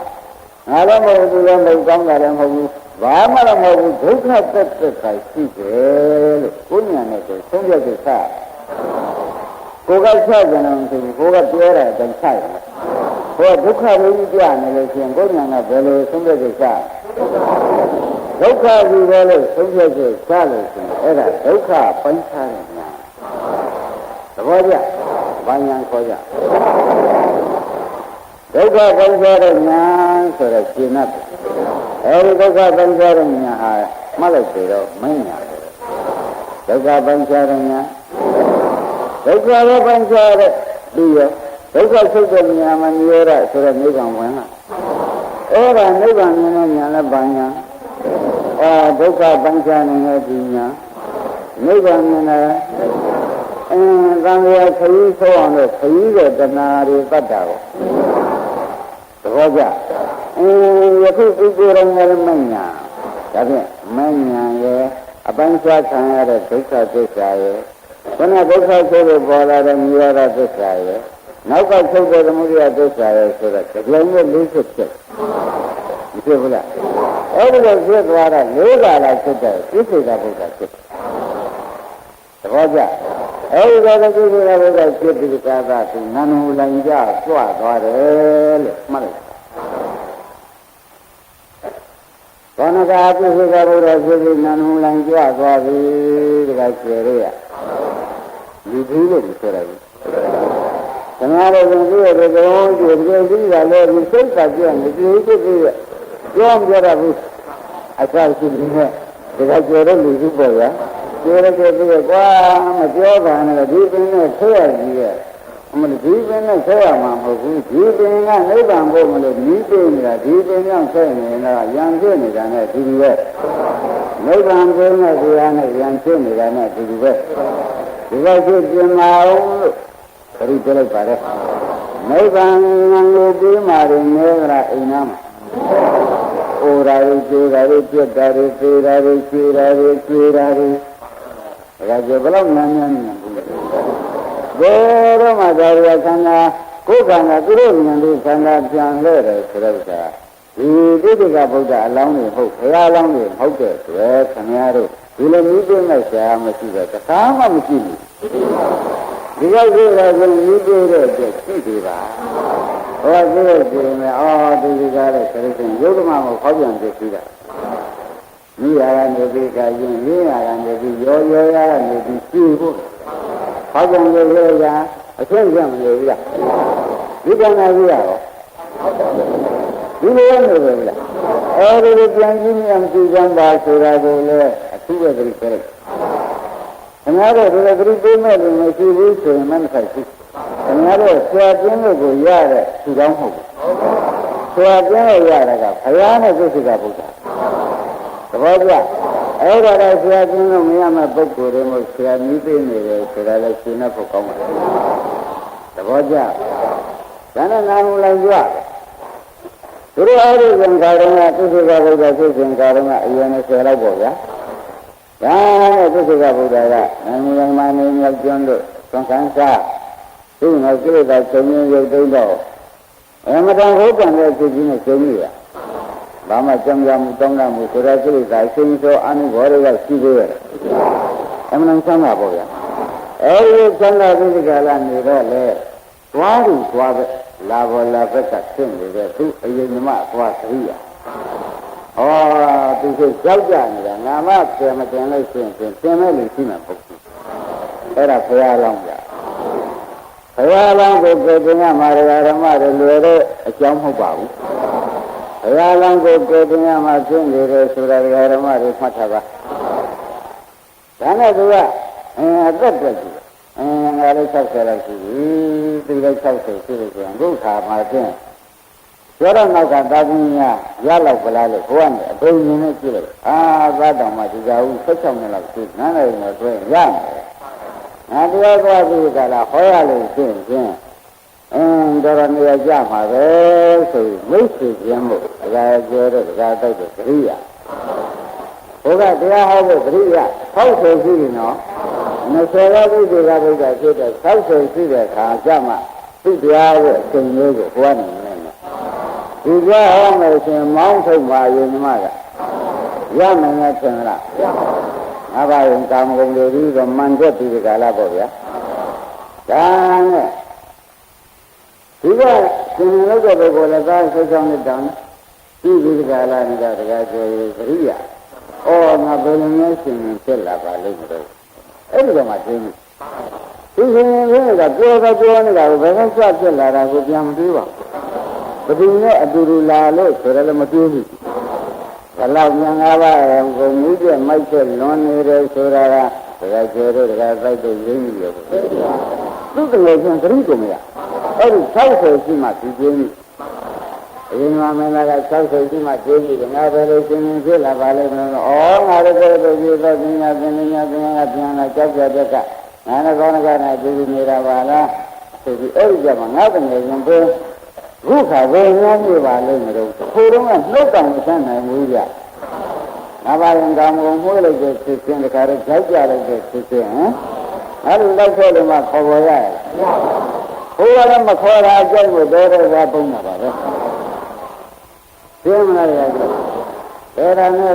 ငါလည်းမဟုတ်ဘူးလည်းမဟုတ်ကောင်းတာလည်းမဟုတ်ဘူးဘာမှလည်းမဟုတ်ဘူးဒုက္ခသက်သက်သာရှိတယ်လို့ကိုဉာဏ်နဲ့ကိုဆုံးဖြတ်ချက်ချကိုကချက်ကြတယ်ဆိုပြီးကိုကပြောတဲ့အတိုင်းချက်ရမယ်ဟောဒုက္ခလေးကြီးပြနေလို့ရှိရင်ကိုဉာဏ်ကဘယ်လိုဆုံးဖြတ်ချက်ချဒုက္ခကြီးပဲလို့ဆုံးဖြတ်ချက်ချလို့ရှိရင်အဲ့ဒါဒုက္ခပိုင်းခြားတယ်များသဘောကျဘာညာခေါ်ကြဒုက္ခပိုင်းခြားတဲ့ညာဆိုတော့ရှင်းတ်အဲဒီဒုက္ခပိုင်းခြားတဲ့ညာဟာမှတ်လိုက်ပြီတော့မညာတယ်ဒုက္ခပိုင်းခြားတဲ့ညာဒုက္ခရဲ့ပိုင်းခြားတဲ့ဒီရဒုက္ခဆုတ်တဲ့ညာမနိရောဓဆိုတော့နိဗ္ဗာန်ဝင်လာအဲ့ဒါနိဗ္ဗာန်မြင်တဲ့ညာလည်းဘာညာဒုက္ခပိုင်းခြားနေတဲ့ဒီညာနိဗ္ဗာန်မြင်တဲ့သံဃာခရီးဆိုအောင်လို့ခရီးတဲ့တဏှာတွေတတ်တာကိုသဘောကျယခုဥပ္ပရောင်လည်းမညာဒါဖြင့်မညာရဲ့အပိုင်းခြားခံရတဲ့ဒုက္ခသစ္စာရဲ့ခဏဒုက္ခဆိုလို့ပေါ်လာတဲ့နိရောဓသစ္စာရဲ့နောက်ကချုပ်တဲ့သမုဒယသစ္စာရဲ့ဆိုတော့ကြံရဲ့၄ချက်ဖြစ်မဖြစ်ဘူးလားအဲ့ဒီလိုဖြစ်သွားတာ၄ပါးလားဖြစ်တယ်ပြစ္ဆေကဘုရားဖြစ်သဘောကျအဲ့ဒီတော့ပြစ္ဆေကဘုရားဖြစ်ပြီးကာသသူနန္ဒမူလိုင်ကြကြွသွားတယ်လို့မှတ်လိုက်ဘောနကပြစ္ဆေကဘုရားဖြစ်ပြီးနန္ဒမူလိုင်ကြွသွားပြီတခါကျေရရလူကြီးလို့ဆိုရတယ်ခဏတော့ဘုရားရဲ့ကောင်းကျိုးကြည့်ပြီးတာလည်းဒီစိတ်ကပြည့်နေပြီဖြစ်ပြီးပြောမပြောရဘူးအစားရှိနေတယ်တခါကျေတဲ့လူကြီးပေါ့ဗျာကျေရတဲ့ပြည့်ကွာမပြောပါနဲ့ဒီပင်နဲ့ဆွဲရကြီးရဲ့အမလို့ဒီပင်နဲ့ဆွဲရမှာမဟုတ်ဘူးဒီပင်ကနိဗ္ဗာန်ဖို့မလို့နီးပြေးနေတာဒီပင်ကြောင့်ဆွဲနေတာရံပြည့်နေတာနဲ့ဒီလိုပဲနိဗ္ဗာန်ကိုနဲ့တရားနဲ့ရံပြည့်နေတာနဲ့ဒီလိုပဲဒီလိုဖြစ်ပြင်မအောင်လို့ခရီးပြလိုက်ပါလေနိဗ္ဗာန်ကိုပြီးမှရင်နေကြတာအိမ်နာမှာအိုရာတွေကျိုးတာတွေပြက်တာတွေသေတာတွေချွေတာတွေကျွေတာတွေဒါကြဘလောက်နာမည်နဲ့ဘူးဘယ်တော့မှဒါရီခန္ဓာကိုယ်ခန္ဓာသူတို့ဉာဏ်လေးခန္ဓာပြန်လဲတယ်ဆိုတော့ဒီတိတိကဗုဒ္ဓအလောင်းတွေဟုတ်ဘုရားအလောင်းတွေဟုတ်တဲ့ဆိုရယ်ခင်ဗျားတို့ဒီလိုမျိုးပြမဲ့ဆရာမရှိတော့တခါမှမရှိဘူးဒီရောက်ကြတာကိုယူပြတဲ့အတွက်ရှိသေးပါဟောကြည့်ရင်ဒီကားတဲ့ခရစ်ယာန်ယုဒ္ဓမကိုခေါ်ပြန်ပြပြီးတာမိယာကနေပြီးကရင်ရင်းယာကနေပြီးရောရကနေပြီးရှိဖို့ခေါ်ပြန်ပြလို့ရအဆွေးရမလို့ဘူးလားဒီကံနာကြီးရောဒီလိုရနေပြီလားအဲဒီလိုပြန်ကြည့်မြင်ကြည့်ကြပါဆိုတာကိုလည်းအထူးပဲကြည့်ကြတယ်ခင်ဗျားတို့ဒီလိုကြည့်ပေးမဲ့လို့မရှိဘူးဆိုရင်မနှခိုက်ဘူးခင်ဗျားတို့ဆရာကျင်းလို့ကိုရတဲ့သူတော်မဟုတ်ဘူးဆရာကျင်းလို့ရတာကဘုရားနဲ့ပြည့်စုံတာဘုရားသဘောကျအဲ့ဒါတော့ဆရာကျင်းလို့မရမဲ့ပုဂ္ဂိုလ်တွေမို့ဆရာနည်းပေးနေတယ်ဆိုတာလည်းရှင်းတတ်ဖို့ကောင်းပါတယ်သဘောကျဒါနဲ့နာမလိုက်ကြသူတို့အဲ့ဒီသင်္ခါရကပြည့်စုံတာဘုရားပြည့်စုံတာကအရင်နဲ့ဆယ်လောက်ပေါ့ဗျာဒါနဲ့ပြစ္ဆေကဗုဒ္ဓကနိုင်ငံမှာနေမြောက်ကျွန်းတို့သံဃာစားသူ့မှာကိလေသာချုပ်ငြိမ်းရုပ်သိမ်းတော့အမတန်ဟုတ်တယ်တဲ့သူကြီးနဲ့ကျုံနေရဘာမှကြံကြမှုတောင်းတမှုဆိုတဲ့ကိလေသာအရှင်သောအနုဘောတွေကရှိသေးတယ်အမှန်ဆန်းတာပေါ့ဗျာအဲဒီဆန္ဒပိဋကလာနေတော့လေသွားသူသွားပဲလာဘောလာဘက်ကဖြစ်နေတဲ့သူအရင်ကမှသွားသတိရသူကကြောက်ကြနေတာငါမှပြန်မတင်လို့ရှိရင်တင်မဲ့လူရှိမှာပုဂ္ဂိုလ်အဲ့ဒါဘုရားလောင်းကြဘုရားလောင်းကိုကိုယ်တင်ရမှာဓမ္မတွေလွယ်တဲ့အကြောင်းမဟုတ်ပါဘူးဘုရားလောင်းကိုကိုယ်တင်ရမှာဖြစ်နေတယ်ဆိုတာဓမ္မတွေမှတ်ထားပါဒါနဲ့သူကအသက်ပြည့်ကြည့်ငါလည်း60လောက်ရှိပြီသူလည်း60ရှိလို့ဆိုရင်ဘုရားမှာချင်းပြောတော့နောက်ကသာသမီများရလောက်ပလားလို့ဘုရားနဲ့အဘိဉာဉ်နဲ့ကြည့်လိုက်သားတော်မှဒီကဦး16နှစ်လောက်ရှိနားနေတော့တွဲရမယ်ငါတရားသွားပြီးကြလားဟောရလို့ရှင်းချင်းတော်တော်နေရာကြမှာပဲဆိုမိတ်ဆွေချင်းမို့ဒါကြဲတဲ့ဒါတိုက်တဲ့ကရိယာ ဘုရားတရားဟောဖို့ပရိယ60ရှိပြီနော်20ရာသိတွေကဘုရားဖြစ်တဲ့60ရှိတဲ့ခါကျမှသူတရားရဲ့အချိန်လေးကိုဟောနေတယ်ဒီကြားဟောမယ်ဆိုရင်မောင်းထုတ်ပါရင်ညီမကရမယ်နဲ့ထင်လားငါပါရင်ကာမဂုဏ်တွေပြီးတော့မှန်တဲ့ဒီကလာပေါ့ဗျာဒါနဲ့ဒီကရှင်လောက်တဲ့ပုဂ္ဂိုလ်လည်းသားဆွဆောင်နဲ့တောင်းဒီကလာနေတာတကယ်ဆိုရင်ပရိယဩငါဘယ်လိုမျိုးရှင်ဖြစ်လာပါလိမ့်မလို့အဲ့ဒီတော့မှသိနေဒီရှင်ကပြောနေတာကိုဘယ်တော့စဖြစ်လာတာကိုပြန်မတွေးပါဘူးဘယ်သူနဲ့အတူတူလာလို့ဆိုတော့လည်းမတွေးဘူးဘလောက်မြန်ငါးပါးကိုမြည်ပြမိုက်ချက်လွန်နေတယ်ဆိုတာကတကယ်ကျေတို့တကယ်စိုက်တဲ့ရင်းကြီးရောသူကလည်းရှင်သတိကိုမရအဲ့ဒီ60ရှိမှဒီကျင်းကြီးအရင်ကမင်းသားက60ရှိမှကျင်းကြီးတယ်ငါပဲလို့ရှင်ဖြစ်လာပါလိမ့်မယ်ဩငါတို့ကတော့ဒီတော့ပညာကပြန်လာကြောက်ကြတဲ့ကငါနဲ့ကောင်းကနဲ့ဒီနေတာပါလားဆိုပြီးအဲ့ဒီကြမှာငါတကယ်ရှင်ပြောခုခါဘယ်များပြပါလိမ့်မလို့ခိုးတော့ကနှုတ်တောင်မဆန်းနိုင်ဘူးကြငါပါရင်ကာမဂုဏ်မှုလိုက်တဲ့ဖြစ်ခြင်းတခါတော့ကြောက်ကြလိုက်တဲ့ဖြစ်ခြင်းဟမ်အဲ့ဒီလိုက်ခဲ့လို့မှခေါ်ပေါ်ရရဲ့ဘုရားလည်းမခေါ်တာအကျိုးကိုတော်တော်ကပုံတာပါပဲသိမလားရဲ့အဲ့ဒါနဲ့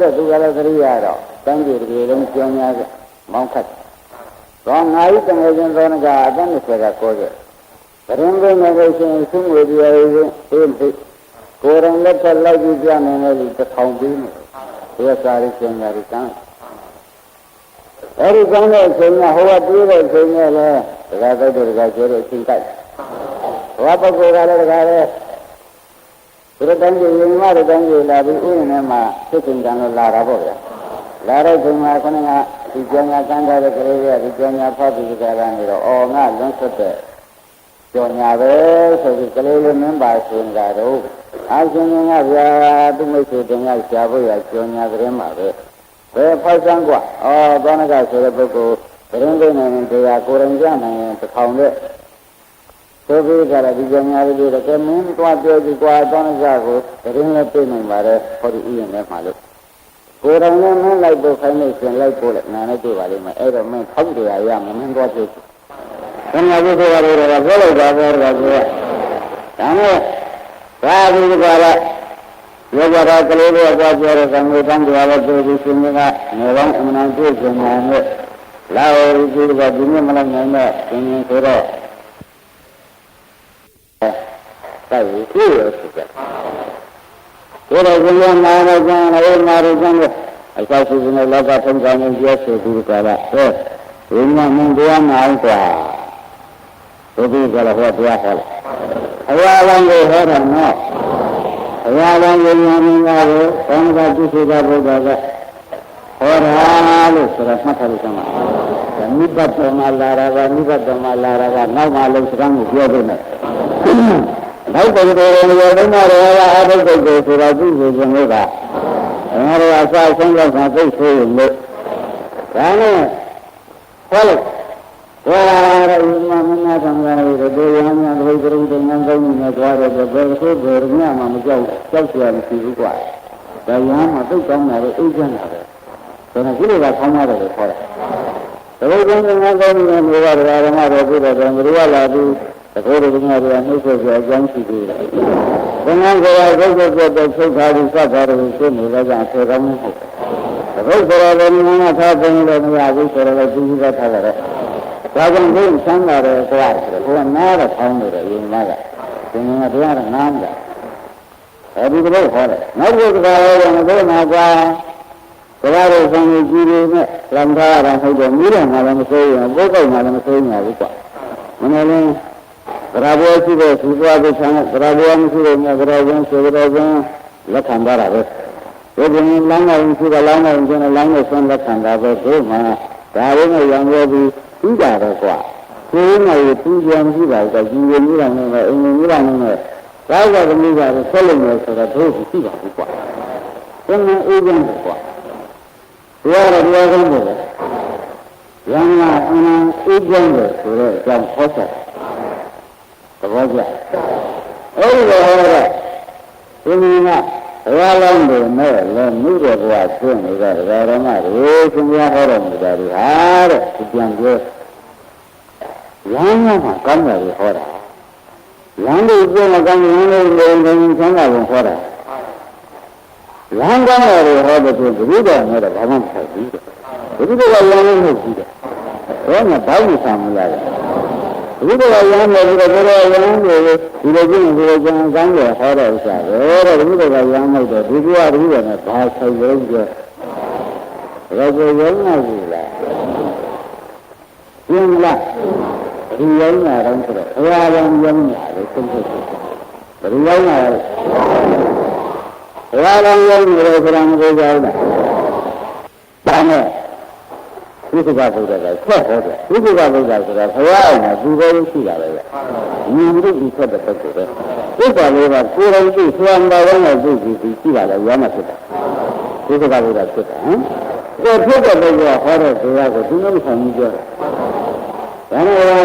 တဲ့သူကလည်းသတိရတော့တန်းကြီးတကယ်လုံးကြောင်းများမောင်းခတ်တော့ငါဤတငယ်ချင်းသောနကအတန်း20ကကိုးခဲ့ဗရင်ဘုံနဲ့ကိုရှင်ဆုငွေပြရည်ကိုကိုယ်ရင်လက်ထက်လိုက်ပြီးပြနေတယ်ဒီတစ်ထောင်ပြီးနေဒီစာရီကျင်ညာရီကံအဲ့ဒီကံတဲ့အချိန်ကဟိုကပြေးတဲ့အချိန်နဲ့လဲတကားတော့တကားကျဲတဲ့အချိန်တိုက်ဟောပုဂ္ဂိုလ်ကလည်းတကားလဲသူတို့တိုင်းကြီးရင်မတို့တိုင်းကြီးလာပြီးဥယျာဉ်ထဲမှာသိချင်းကံလို့လာတာပေါ့ဗျာလာတဲ့ချိန်မှာခဏကဒီကျန်ညာကံတဲ့ကလေးကဒီကျန်ညာဖတ်ပြီးကြတာနေတော့အော်ငါလွန်ဆွတ်တဲ့ကြော်ညာပဲဆိုပြီးကလေးလေးမင်းပါရှင်ကြတော့အရှင်ကဗျာသူမိတ်ဆွေတင်ရရှားဖို့ရကြော်ညာကလေးမှာပဲဘယ်ဖောက်စမ်းกว่าသောနကဆိုတဲ့ပုဂ္ဂိုလ်သတင်းသိနေရင်တရားကိုယ်ရင်ကြနိုင်ရင်တစ်ထောင်နဲ့ဆိုပြီးကြတယ်ဒီကြော်ညာလေးတွေကမင်းသွားပြောကြည့်กว่าသောနကကိုသတင်းလည်းသိနိုင်ပါတယ်ဟောဒီဥယျာဉ်ထဲမှာလို့ကိုယ်တော်နဲ့မင်းလိုက်ဖို့ခိုင်းလို့ရှင်လိုက်ဖို့လည်းနားနဲ့တွေ့ပါလိမ့်မယ်အဲ့တော့မင်းထောက်တရားရမင်းသွားပြောဘယ်မှာဘုရားတော်ကပြောလိုက်တာပြောတာဆိုဒါနဲ့ဘာဒီကလာယောဂရာကလေးတွေကပြောတဲ့ကံကိုတန်းကြရလို့ပြောပြီးရှင်ကနေပေါင်းအမှန်တွေ့ကြတယ်နဲ့လာဝရီကြီးကဒီနေ့မလိုက်နိုင်တဲ့ရှင်ဆိုတော့တိုက်ပြီးရဖြစ်တယ်ကိုယ်တော်ကလည်းနာရကြတယ်နာရကြတယ်အဆောက်အဦနဲ့လောကထုံးစံနဲ့ပြောဆိုပြီးကြတာဟဲ့ဒီမှာမင်းတရားနာအောင်กว่าဘုရားကလည်းဟောတရားဟောတယ်အရာလမ်းကိုဟောတယ်နော်အရာလမ်းကိုဉာဏ်မြင်ရတယ်သံဃာပြုစုတာဘုရားကဟောတာလို့ဆိုတာမှတ်ထားလို့ကမှာနိဗ္ဗာန်မှာလာတာကနိဗ္ဗာန်မှာလာတာကနောက်မှလုံးစကားကိုပြောပေးမယ်နောက်တဲ့တော်ရောလုံးမရောအာထုပ်ကိုဆိုတာသူ့ကိုရှင်လို့ကငါတို့အစအဆုံးလောက်သာသိဆိုရင်လို့ဒါနဲ့ဟောလို့ဝါရဥမမနာသံဃာတွေတို့ရဟန်းများတို့ပြုတဲ့ငန်းကောင်းနဲ့ကြွားတဲ့ဘယ်ဆိုဘယ်ညမှမကြောက်စရာမရှိဘူးကွာဒါရဟန်းမှာသိကောင်းတာပဲအိတ်ချမ်းတာပဲဒါနဲ့ဒီလိုကဆောင်းရတယ်လို့ခေါ်တယ်ဒီလိုကောင်းတဲ့ငန်းကောင်းနဲ့နေရတဲ့ဓမ္မတော်ပြုတဲ့ဘယ်လိုလာပြီးတကောတို့ကများတွေနှိမ့်ဆက်ကြအကြောင်းရှိသေးတယ်။ဘယ်ငန်းကြောရုပ်ရုပ်တဲ့သုခါရီစတာတွေရှင်းနေတဲ့ကြောင့်ဆေကောင်းမှုဟုတ်တယ်။တကောဆိုတော့လည်းငန်းထားပုံလို့မရဘူးဆိုတော့သူကြီးကထားကြတယ်။ဒါကြောင့်ဘုရားဆန်းပါတယ်ကွာဆိုတော့ဘုရားနားတော့ထောင်းနေတယ်ယင်မကသင်္ကန်းကနားတယ်။အဲဒီလိုခေါ်တယ်။နောက်တစ်ခါတော့မသိမှာကွာတရားတော်ဆောင်ကြီးတွေနဲ့လမ်းထားတာဟုတ်တယ်မိတယ်ငါလည်းမစိုးရင်ကိုယ်ကောက်ငါလည်းမစိုးညာဘူးကွာ။မနေ့လည်းသရဘောရှိတဲ့သူသွားတဲ့ဆံသရဘောမရှိတဲ့မြတ်သရဘောဆိုတော့ကျန်လက်ခံတာပဲဒီပြင်လမ်းတော်ရှိတဲ့လမ်းတော်ကျန်တဲ့လမ်းနဲ့ဆွမ်းလက်ခံတာပဲဒီမှာဒါရင်းနဲ့ရောင်ရပြီးပြီးတာတော့ကွာကိုယ်နဲ့သူကြံရှိတာကကြီးရင်ကြီးတယ်နဲ့အင်းကြီးတယ်နဲ့သာဝတ္တမိကဆက်လို့မယ်ဆိုတော့တို့ရှိပါဘူးကွာဘယ်နဲ့အေးကြတယ်ကွာတရားတော်တရားကောင်းတယ်ရဟန်းကအမှန်အေးကြတယ်ဆိုတော့ကြောင့်ဟောဆက်သဘောကျအဲ့ဒီလိုဟောတော့ဒီနည်းက ဘုရားလုံးတွေနဲ့လည်းမှုတဲ့ဘဝဆွနေတဲ့ဒကာဓမ္မတွေရှင်ဘုရားဟောတော်မူတာတွေဟာတဲ့ဒီပြန်ပြောရဟန်းမှာကောင်းတယ်ဟောတာရဟန်းတွေပြောမကောင်းရဟန်းတွေနေချမ်းသာဖို့ဟောတာရဟန်းကောင်းတယ်ဟောတဲ့သူဘုရားနဲ့တော့ဘာမှမဆိုင်ဘူးတဲ့ဘုရားကရဟန်းလို့မဟုတ်ဘူးတဲ့ဘယ်မှာဘာလို့ဆံမလဲဘုရားကရဟန်းတယ်ပြီးတော့ဘုရားရဟန်းတွေဒီလိုကြည့်ဒီလိုကြံကောင်းတယ်ဟောတဲ့ဥစ္စာပဲတဲ့ဘုရားကရဟန်းလို့တော့ဒီဘုရားနဲ့ဘာဆိုင်ရုံးကြရောကိုရုံးနေပြီလားရှင်းလားဒီရုံးလာတော့ဆိုတော့ဘုရားရုံးလာတယ်သုံးဖို့ဘယ်ရုံးလာလဲဘုရားရုံးရုံးနေတယ်ဆိုတာမပြောကြဘူးလားဒါနဲ့ဝိသုဘဗုဒ္ဓကဆက်ဟောတယ်ဝိသုဘဗုဒ္ဓဆိုတာဘုရားကသူ့ကိုရှိတာပဲမြင်လို့ဒီဆက်တဲ့ပုဂ္ဂိုလ်ပဲဝိသုဘလေးကကိုယ်တော်ကြည့်ဆွမ်းတော်နဲ့သူ့ကြည့်ရှိတာလေရောမဖြစ်တာဝိသုဘဗုဒ္ဓဖြစ်တာဟမ်ကိုယ်ဖြစ်တဲ့ပုဂ္ဂိုလ်ကဟောတဲ့တရားကိုသူမဆောင်ဘူးပြောတယ်ဘာလို့လဲ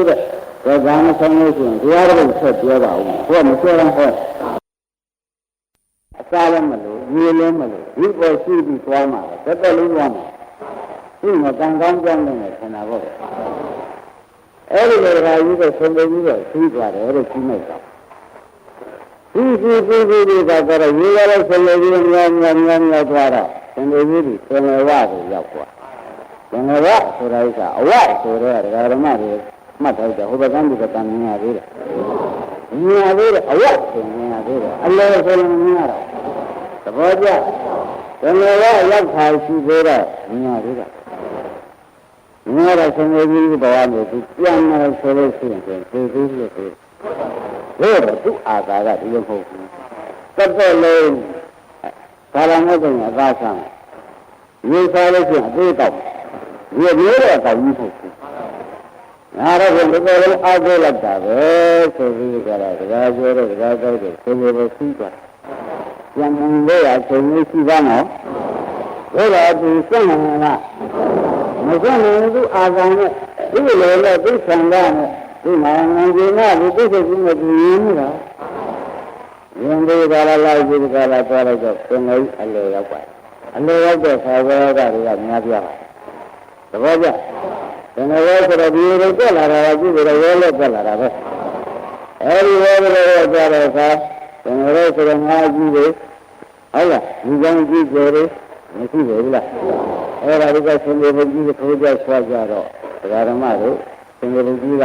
တဲ့ဒါကမဆောင်လို့ရှိရင်တရားတော်ဆက်ပြောပါဦးဘုရားမပြောတော့ဟောအစားလည်းမလို့ရေလည်းမလို့ဒီပေါ်ရှိပြီးသွားမှာပဲတက်လေးသွားမှာဒီမှာကံကောင်းကြောင်းနဲ့ခန္ဓာဘောအဲ့ဒီလိုရာကြီးကဆုံးပြီးတော့ရှိသွားတယ်လို့ရှိလိုက်တာဒီကတော့ရေရတဲ့ဆုံးပြီးများသွားတော့ဆုံးပြီးဒီဆုံးဝါကိုရောက်သွားဆုံးဝါဆိုတာကအဝဆိုတဲ့ဓမ္မတွေမှတ်ထားတယ်ဟိုဘက်ကံဒီဘက်ကံမြင်ရသေးတယ်မြင်ရသေးတယ်အဝဆိုမြင်ရသေးတယ်အလဲဆိုရင်မြင်ရတော့သဘောကျဆုံးဝါရောက်ခါရှိသေးတော့မြင်ရသေးတယ်မြင်ရတဲ့ဆုံးပြီးဘဝမျိုးသူပြန်လာဆိုလို့ရှိရင်သိသေးလို့ဆိုတော့သူ့အာသာကဒီလိုမဟုတ်ဘူးတက်လုံးကာလနဲ့ပြင်အသာဆန်းရေစားလို့ရှိရင်အသေးတော့ဒီမျိုးတော့တောင်းမှုဟုတ်ဘူးငါတော့ဘယ်လိုလဲအားကိုးလိုက်တာပဲဆိုပြီးကြတာတရားပြောတဲ့တရားကောက်တဲ့ဆိုလိုလို့ရှိသွားပြန်မလို့ရဆိုလို့ရှိပါတော့ဘယ်လိုသူစက်နေလားမစက်နေသူအာဇာနဲ့ဒီလိုလေသူဆံကနဲ့ဒီမှာငန်းကြီးကဒီသိစိတ်ကြီးနဲ့သူရင်းနေတာရင်ဒီကလာလိုက်ဒီကလာသွားလိုက်တော့သင်္ဃိအလေရောက်ပါအလေရောက်တဲ့ခါဝဲကတွေကများပြပါသဘောကျသင်္ဃိဆိုတော့ဒီလိုတက်လာတာကကြည့်ကြတော့ဝဲလက်တက်လာတာပဲအဲဒီဝဲလို့ကြတဲ့အခါသင်္ဃိဆိုတော့ငါကြီးတွေဟုတ်လားဒီကောင်းကြီးတွေမရှိဘူးလားအဲ့ဒါဒီကသင်္ဃိဘုကြီးကိုကြောက်ဆွာကြတော့ဒကာဓမ္မတို့သင်္ဃိဘုကြီးက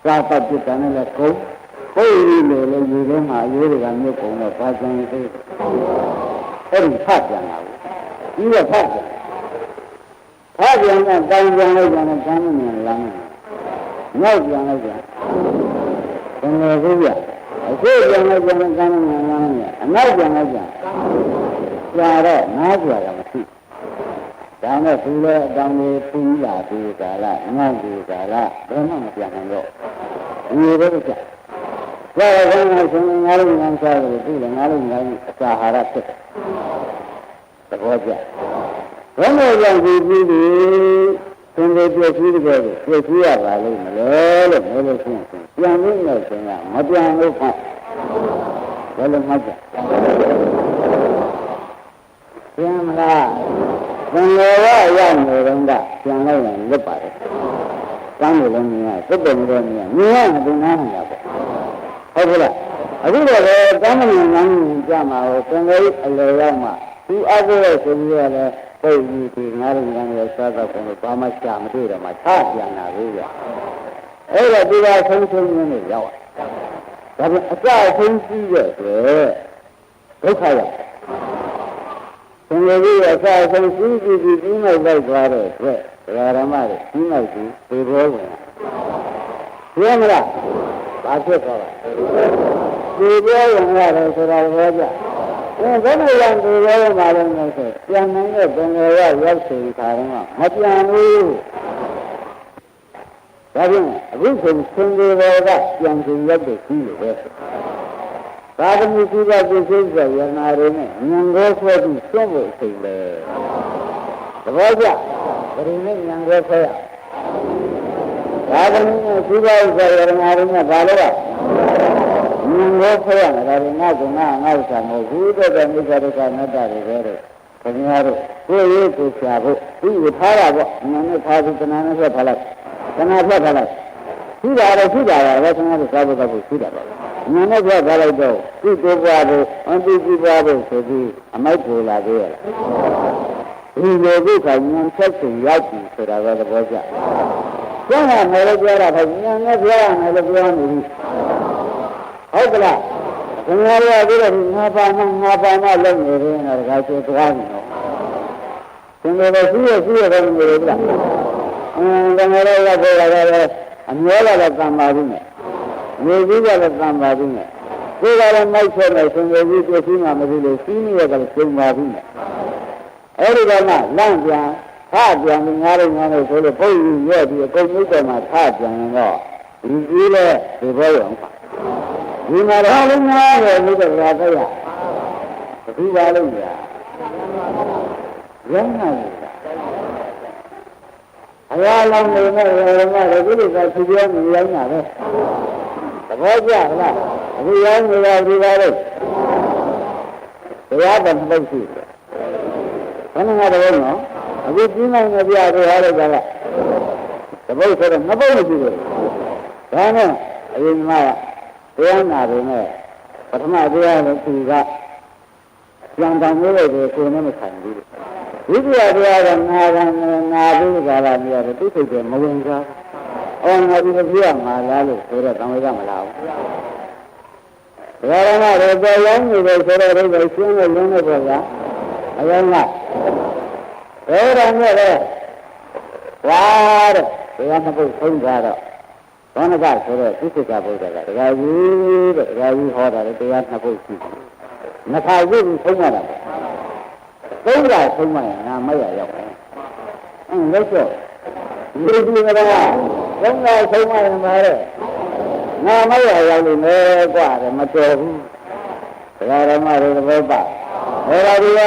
သာပတ်ပြတယ်နဲ့လည်းကိုယ်ရည်လို့လည်းယူထဲမှာအရေးတွေကမြုပ်ကုန်တော့ဘာကြံသေးအဲ့ဒီဖတ်ပြန်လာဘူးပြီးတော့ဖတ်ပြန်ကတောင်းပြန်လိုက်ကြတယ်ကမ်းမမြင်လမ်းနောက်ပြန်လိုက်ကြဘယ်လိုဆိုပြအခုပြန်လိုက်ကြတယ်ကမ်းမမြင်လမ်းအနောက်ပြန်လိုက်ကြကြာတော့နားကြတာမရှိဒါနဲ့သူလည်းအတောင်လေးပူးလာပြီးကာလငေါ့ပြီးကာလဘယ်မှမပြန်နိုင်တော့ဒီလိုတော့ကြာဒါကလည်းဆိုရင်ငါတို့ငန်းစားတယ်သူလည်းငါတို့ငန်းအစာဟာရဖြစ်တယ်သဘောကျဘယ်လိုကြောင့်ဒီပြီးဒီသင်္ကေတပြည့်စည်တဲ့ပြည့်စည်ရပါလိမ့်မလဲလို့ပြောလို့ရှိရင်ပြန်လို့လည်းဆိုရင်မပြန်လို့ဖတ်ဘယ်လိုမှကြပြန်မလားသင်္ကေတရောက်နေတော့ပြန်လိုက်ရင်လွတ်ပါတယ်ကမ်းလို့လည်းမြင်ရသစ်ပင်လည်းမြင်ရသူနားနေတာပေါ့ဟုတ်ကဲ့လားအခုတော့ကမ်းမမြင်ငန်းကြမှာဟိုသင်္ကေတအလေရောက်မှသူအကူရဲ့ဆိုပြီးရတယ်ပိတ်ပြီးဒီငါးရင်းရဲ့စားတော့ဘုံဘာမှရှာမတွေ့တော့မှချပြန်လာပြီဗျအဲ့တော့ဒီကဆုံးဆုံးရင်းနဲ့ရောက်ဒါပေမဲ့အစဆုံးကြီးတဲ့အတွက်ဒုက္ခရောက်သင်္ကေတရဲ့အစဆုံးကြီးပြီးလိုက်သွားတဲ့အတွက်ဓမ္မတွေကြီးလိုက်ပြီးသေဘောဝင်ပြမလားဘာဖြစ်သွားလဲသေဘောဝင်ရတယ်ဆိုတာဘောကြဘယ်လိုလဲဒီလိုမှလည်းမဟုတ်ပြန်နိုင်တဲ့ဘုံရရောက်စီခါတော့မပြန်ဘူးဒါဖြင့်အခုဆိုသင်္ကေတကပြန်စီရောက်တဲ့ကြီးလို့ပဲသာသမီကုသပြည့်စုံတဲ့ယနာတွေနဲ့ဉာဏ်ကိုဆွဲပြီးသွတ်ဖို့အချိန်ပဲသဘောကျဘယ်လိုနဲ့ဉာဏ်ကိုဆွဲရသာသမီနဲ့ကုသတဲ့ယနာတွေနဲ့ဘာလို့လဲဉ ကိုဖရမယ်ဒါတွေငါ့ကိုငါဥစ္စာမဟုတ်ဘူးတဲ့မိစ္ဆာဒုက္ခနတ္တတွေပဲတဲ့ခင်ဗျားတို့ကိုယ်ရေးကိုရှာဖို့ဒီကိုထားတာပေါ့ဉာဏ်နဲ့ထားပြီးတဏှာနဲ့ဆက်ထားလိုက်တဏှာဆက်ထားလိုက်ရှိတာတော့ရှိတာပါပဲခင်ဗျားတို့သာဘုဒ္ဓကိုရှိတာပါဉာဏ်နဲ့ဆက်ထားလိုက်တော့ဒီကိုပွားဖို့အတိကြည့်ပွားဖို့ဆိုပြီးအမိုက်ပူလာသေးရလားဒီလိုဒီကဉာဏ်ဆက်ရှင်ရောက်ပြီဆိုတာကသဘောကျကျန်တာလည်းပြောတာပဲဉာဏ်နဲ့ပြောရမယ်လို့ပြောနေပြီဟုတ်ကလားခင်ဗျားတို့ကဒီလိုငါပါမလုပ်နေတယ်နော်တခါကျသွားပြီနော်သင်္ကေတရှိရတော့နေပြီလားသင်္ကေတရောက်ပေါ်လာတယ်အမျောလာတဲ့သံပါဘူးနဲ့မြေကြီးကလည်းသံပါဘူးနဲ့ကိုယ်ကလည်းမိုက်ဆွဲနေသင်္ကေတကြီးပြည့်စုံမှမရှိလို့စီးနေရတယ်ကျုံပါဘူးနဲ့အဲ့ဒီတော့မှလန့်ပြန်ထပြန်ပြီးငါတို့ဆိုလို့ပုတ်ယူရွက်ပြီးအကုန်လုံးတော့မှထပြန်ရင်တော့ဒီကြီးလဲဒီဘောရောဒီမှာတော့လည်းငါရဲ့ဘုရားတရားသိရဘယ်သူပါလို့ညာရမ်းနာနေတာအရာလောင်းနေနဲ့ရမလည်းဒီလိုကသူပြောနေရောင်းတာပဲသဘောကျလားအခုရောင်းနေတာဒီပါလို့တရားတော်မဟုတ်ရှိဘူးဘယ်နဲ့တော့နော်အခုကြီးနိုင်နေပြရတော့ကသဘောဆိုတော့မပုတ်မရှိဘူးဒါနဲ့အရင်ကတရားနာတယ်နဲ့ပထမတရားလို့သူကပြန်တောင်းလို့လေကိုယ်နဲ့မဆိုင်ဘူးဒုတိယတရားကနာပြီးကြလာပြီးတော့သူ့စိတ်ကမဝင်စားအော်ငါဒီလိုပြရမှာလားလို့ဆိုတော့တောင်းရမလားဘူးဒါရမတွေပေါ်ရောင်းနေတယ်ဆိုတော့ဒီလိုရှင်းလို့လင်းနေပေါ့ဗျာအရင်ကဘယ်တော့မှလည်းဝါတဲ့တရားမပုတ်ဆုံးကြတော့ဘောနကဆိုတော့သိက္ခာပုဒ်ကတရားကြီးတဲ့တရားကြီးဟောတာလေတရားနှစ်ပုဒ်ရှိတယ်။နှစ်ခါပြုပြီးဆုံးရတာပဲ။သုံးခါဆုံးမှရင်ငါမရရောက်တယ်။လက်ကျော်ဒီကသုံးခါဆုံးမှရင်ပါတဲ့ငါမရရောက်လို့မဲกว่าတယ်မတော်ဘူး။တရားဓမ္မတွေသဘောပေါက်။ဒါပါဒီက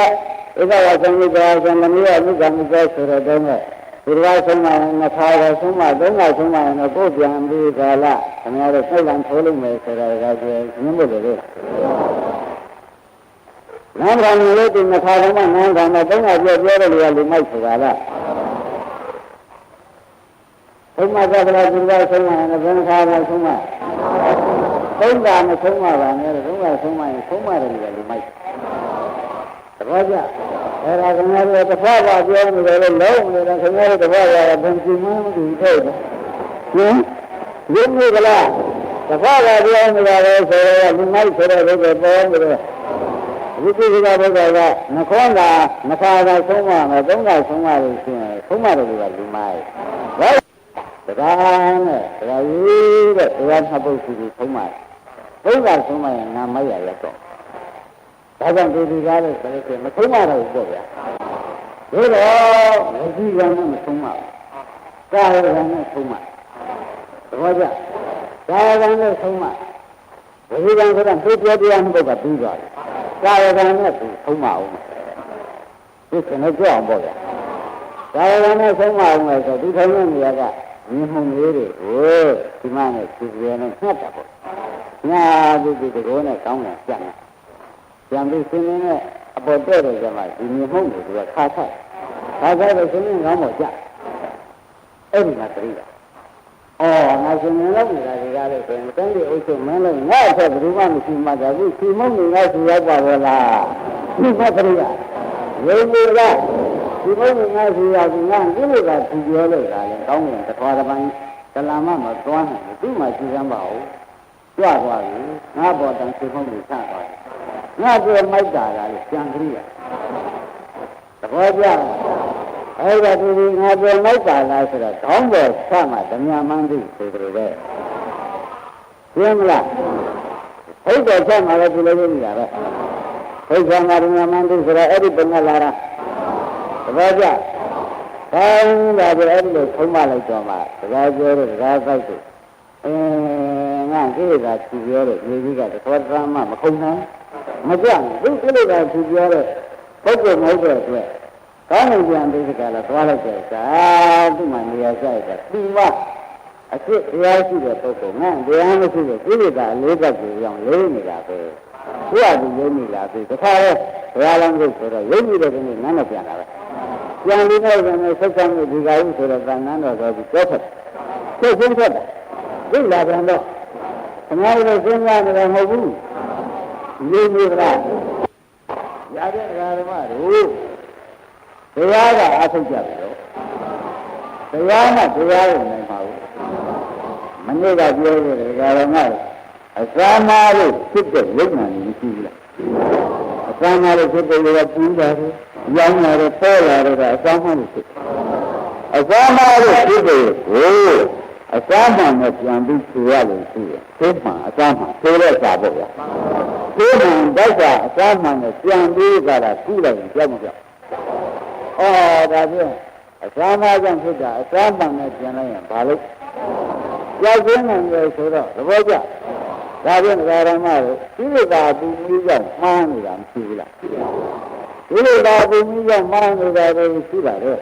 ဧကဝသံဃာသံဃာမိယမိဂမိသောဆိုတဲ့တော့ဒီလိုဆုံးမှနှစ်ခါတော့ဆုံးမှသုံးခါဆုံးမှတော့ကိုယ်ပြန်ပြီးကာလခင်ဗျားတို့စိတ်လန့်ထိုးလို့မယ်ဆိုတာကကျင်းဖို့လေနန်းကံလေးဒီနှစ်ခါတော့မှနန်းကံနဲ့သုံးခါပြောတဲ့လူကလူမိုက်ဆိုတာလားသုံးခါကလည်းဒီလိုဆုံးမှနဲ့သုံးခါတော့ဆုံးမှသုံးခါမဆုံးမှပါနဲ့သုံးခါဆုံးမှရင်ဆုံးမှတယ်လူကလူမိုက်သဘောကျအဲ့ဒါခင်ဗျားတို့တစ်ဖက်ပါပြောနေတယ်လို့လုံးနေတယ်ခင်ဗျားတို့တစ်ဖက်ကဘယ်ကြည့်မှမသိဘူးတဲ့ဟင်ရင်းနေကြလားတစ်ဖက်ကပြောနေတာလေဆိုတော့ဒီမိုက်ဆိုတဲ့ဘုရားပေါ်နေတယ်ဒီကိစ္စကဘုရားကနှခေါင်းသာနှစ်ခါသာဆုံးမမယ်သုံးခါဆုံးမလို့ရှိရင်ဆုံးမတယ်ကဒီမိုက်တရားနဲ့တရားကြီးတဲ့တရားနှစ်ပုဒ်ရှိပြီးဆုံးမသုံးခါဆုံးမရင်ငါမရရတော့ဒါကြောင့်ဒီကားလို့ဆိုလို့မဆုံးမတော့ဘူးပေါ့ဗျာဒါတော့မရှိကံနဲ့မဆုံးမကာယကံနဲ့ဆုံးမသဘောကျကာယကံနဲ့ဆုံးမမရှိကံဆိုတာသူပြောတရားမှုကပြီးသွားတယ်ကာယကံနဲ့သူဆုံးမအောင်ဒီကနေ့ကြောက်အောင်ပေါ့ဗျာကာယကံနဲ့ဆုံးမအောင်လဲဆိုဒီထိုင်တဲ့နေရာကမြင်မှုလေးတွေကိုဒီမှနဲ့သူပြောနေနှက်တာပေါ့ညာဒီကောနဲ့ကောင်းတယ်ကြံ့တယ်ပြန်ပြီးရှင်းနေတဲ့အပေါ်တဲ့တယ်ကမှဒီမြင်မှုတွေကခါဆိုင်တော့ရှင်းနေကောင်းတော့ကြအဲ့ဒီမှာတတိယငါရှင်းနေလို့နေတာဒီကားလို့ဆိုရင်တန်းဒီအုပ်ချုပ်မင်းလို့ငါ့အတွက်ဘယ်သူမှမရှိမှကြဘူးရှင်းမုံနေငါစီရောက်ပါဘောလားဒီမှာတတိယရုံးမှုကဒီမုံနေငါစီရောက်ပြီးငါဒီလိုကသူပြောလို့တာလေကောင်းရင်တစ်ခါတစ်ပိုင်းကလာမမသွားနိုင်ဘူးသူ့မှာရှင်းစမ်းပါဦးကြွသွားပြီငါပေါ်တန်ရှင်းမုံနေချသွားတယ်ငါပြောမိုက်တာလေကြံကြည့်ရသဘောကျအဲ့ဒါဒီငါပြောမိုက်တာလားဆိုတော့ကောင်းပေါ်ဆမှဓမြမန်းသိဆိုကြတယ်ရှင်းမလားဟုတ်တယ်ဆမှလည်းဒီလိုလုပ်နေတာပဲဟုတ်ဆမှဓမြမန်းသိဆိုတော့အဲ့ဒီပုံနဲ့လာတာသဘောကျကောင်းတာပဲအဲ့ဒီလိုထုံးမလိုက်တော့မှစကားပြောတဲ့စကားပိုက်ကိုငါကိစ္စသူပြောတဲ့ညီကြီးကတော်တော်မှမခုံနိုင်မကြဘူးသူကိလေသာသူပြောတဲ့ပုဂ္ဂိုလ်မဟုတ်တဲ့အတွက်ကောင်းနေပြန်တဲ့ကလည်းသွားလိုက်တဲ့သာသူ့မှာနေရာကျတဲ့ဒီမ အစ်တရားရှိတဲ့ပုဂ္ဂိုလ်ငါတရားမရှိတဲ့ကိလေသာအလေးပတ်ကိုရောလေးနေတာပဲသူကသူယုံနေလားသူတခါလဲဘုရားလုံးကိုဆိုတော့ယုံနေတဲ့ကိစ္စနန်းတော့ပြန်လာပဲပြန်ပြီးတော့လည်းဆက်ဆံမှုဒီကရုဆိုတော့တန်နန်းတော်ဆိုပြီးကြောက်ဖက်ဆက်ရှင်းဖက်တာသိလာပြန်တော့ခဏလေးစဉ်းစားနေတယ်မဟုတ်ဘူးယုံနေကြလားရတဲ့ဓမ္မတို့တရားကအထုတ်ကြပြီတော့တရားနဲ့တရားကိုနိုင်ပါဘူးမနေ့ကပြောခဲ့တယ်ဓမ္မတို့အစာမာလို့ဖြစ်တဲ့ယုံနာနေမရှိဘူးလားအစာမာလို့ဖြစ်တဲ့ရောပူးတာတွေရောင်းတာတွေပေါ်လာတယ်ကအစာမာလို့ဖြစ်အစာမာလို့ဖြစ်တဲ့ကိုအစာမာနဲ့ပြန်ပြီးဖြေရလို့ရှိရင်သိမှအစာမာသိတဲ့စာပေါ့ဗျာသိမှတိုက်တာအစာမာနဲ့ပြန်ပြီးကြတာကုလိုက်ရင်ကြောက်မကြောက်ဒါပြန်အစာမာကြောင့်ဖြစ်တာအစာမာနဲ့ပြန်လိုက်ရင်ဘာလို့ကြောက်ခြင်းနိုင်တယ်ဆိုတော့သဘောကျဒါဖြင့်ဓမ္မတို့ဒီလိုသာပူမိကြောင့်မှားနေတာမရှိဘူးလားဒီလိုသာပူမိကြောင့်မှားနေတာတွေရှိတာလေ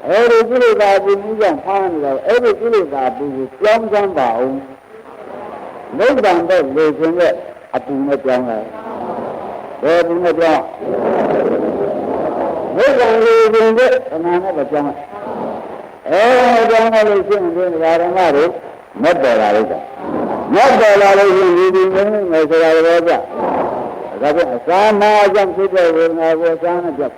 အဲဒီလိုသာပူမိကြောင့်မှားနေတာအဲဒီလိုသာပူကိုကြောင်းစမ်းပါအောင်နိဗ္ဗာန်တဲ့လေခြင်းရဲ့အပူနဲ့ကြောင်းလိုက်ဘယ်ပူနဲ့ကြောင်းနိဗ္ဗာန်လေခြင်းရဲ့အနာနဲ့ကြောင်းလိုက်ကြောင်းလို့ရှိရင်ဒီဓမ္မတို့မတ်တော်လာလို့မတ်တော်လာလို့ရှိရင်ဒီငယ်ဆိုတာလည်းကြဒါဖြင့်အစာမာကြောင့်ဖြစ်တဲ့ဝေဒနာကိုအစာနဲ့ပြတ်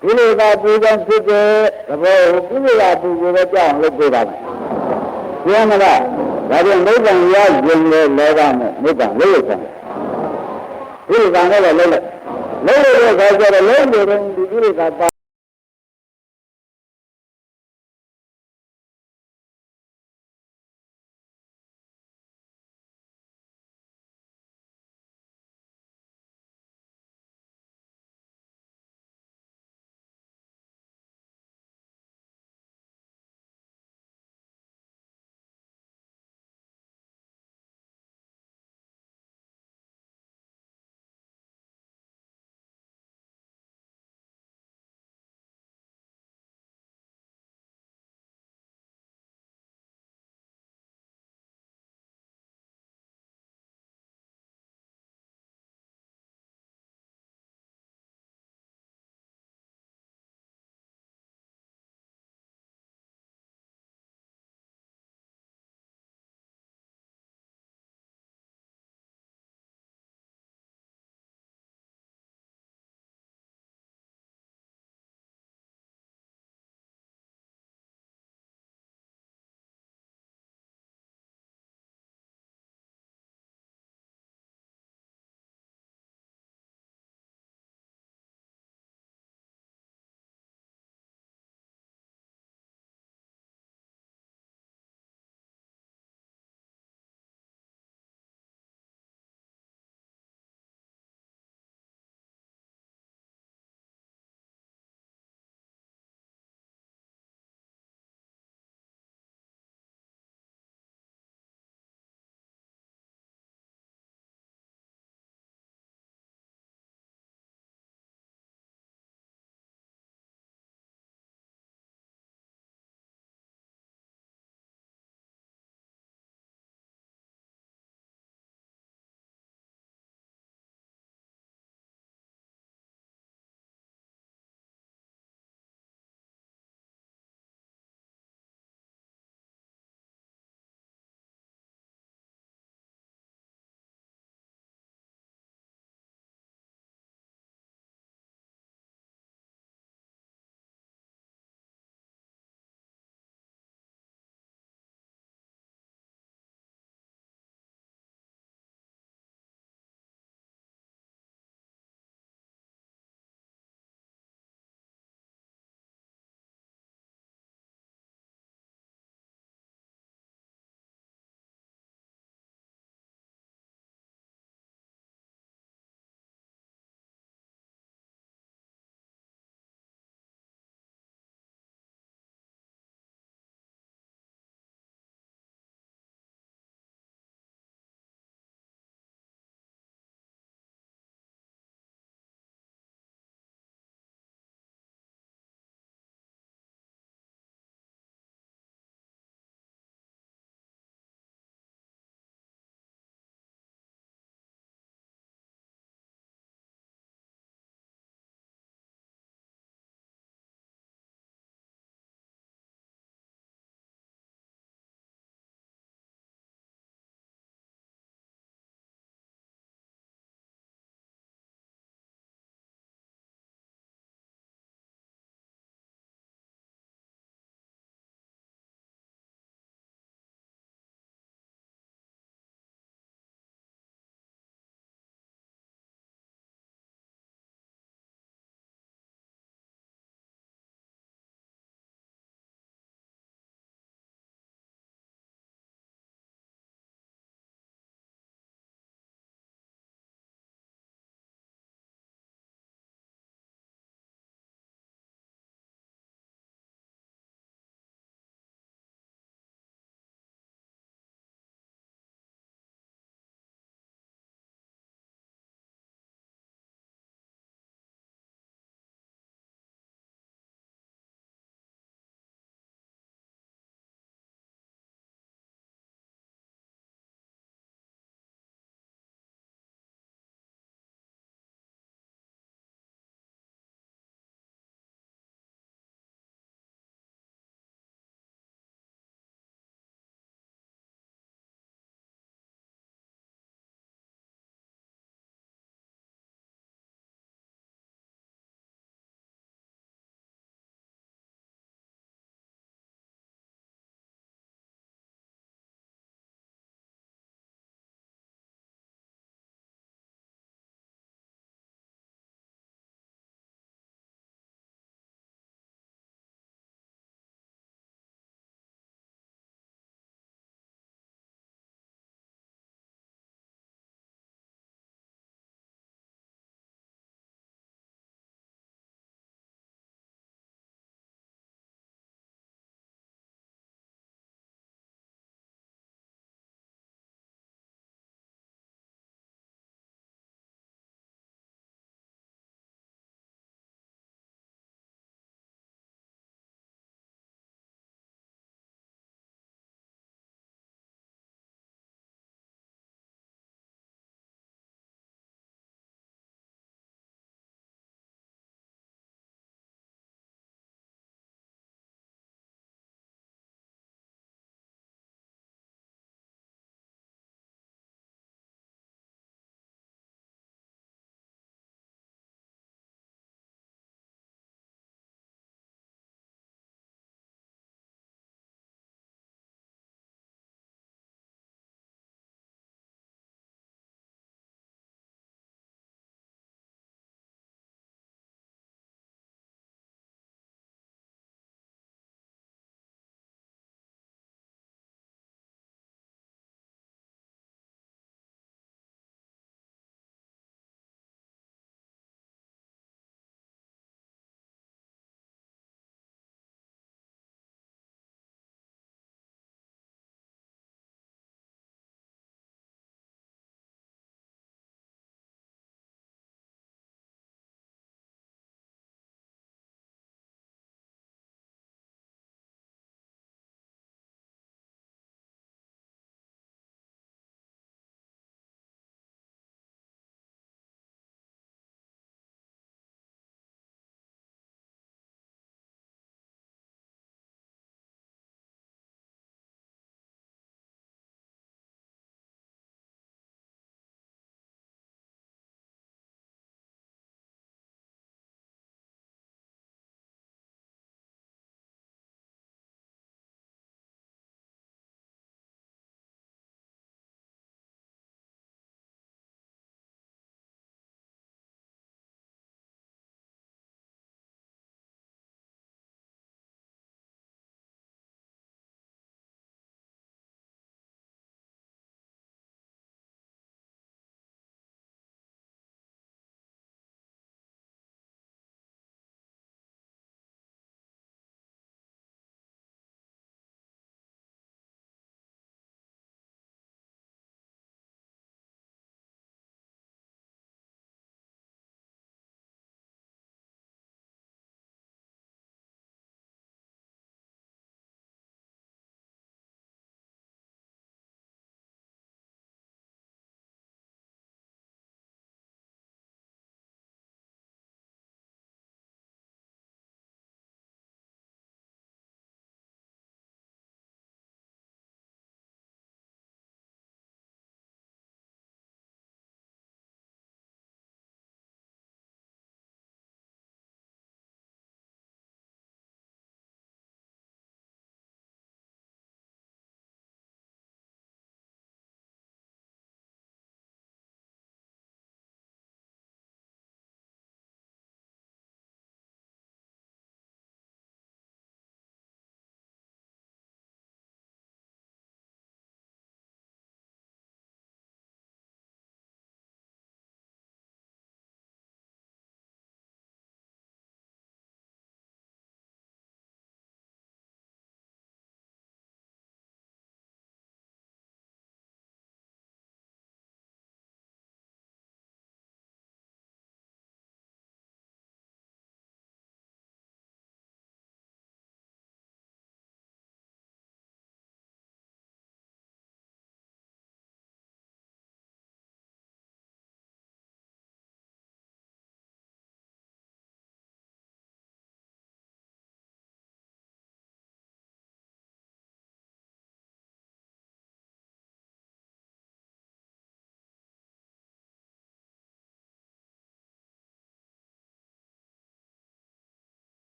ဒီလိုသာပူကြောင့်ဖြစ်တဲ့သဘောကိုဒီလိုသာပူကိုလည်းကြောက်လို့ပြောပါမယ်ကျင်းမလားဒါဖြင့်နိဗ္ဗာန်ရခြင်းလေလောကနဲ့နိဗ္ဗာန်လို့ရဆောင်ဒီလိုသာနဲ့လည်းလုံးတဲ့ခါကျတော့လုံးနေတယ်ဒီလိုသာ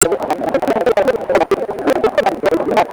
ဘ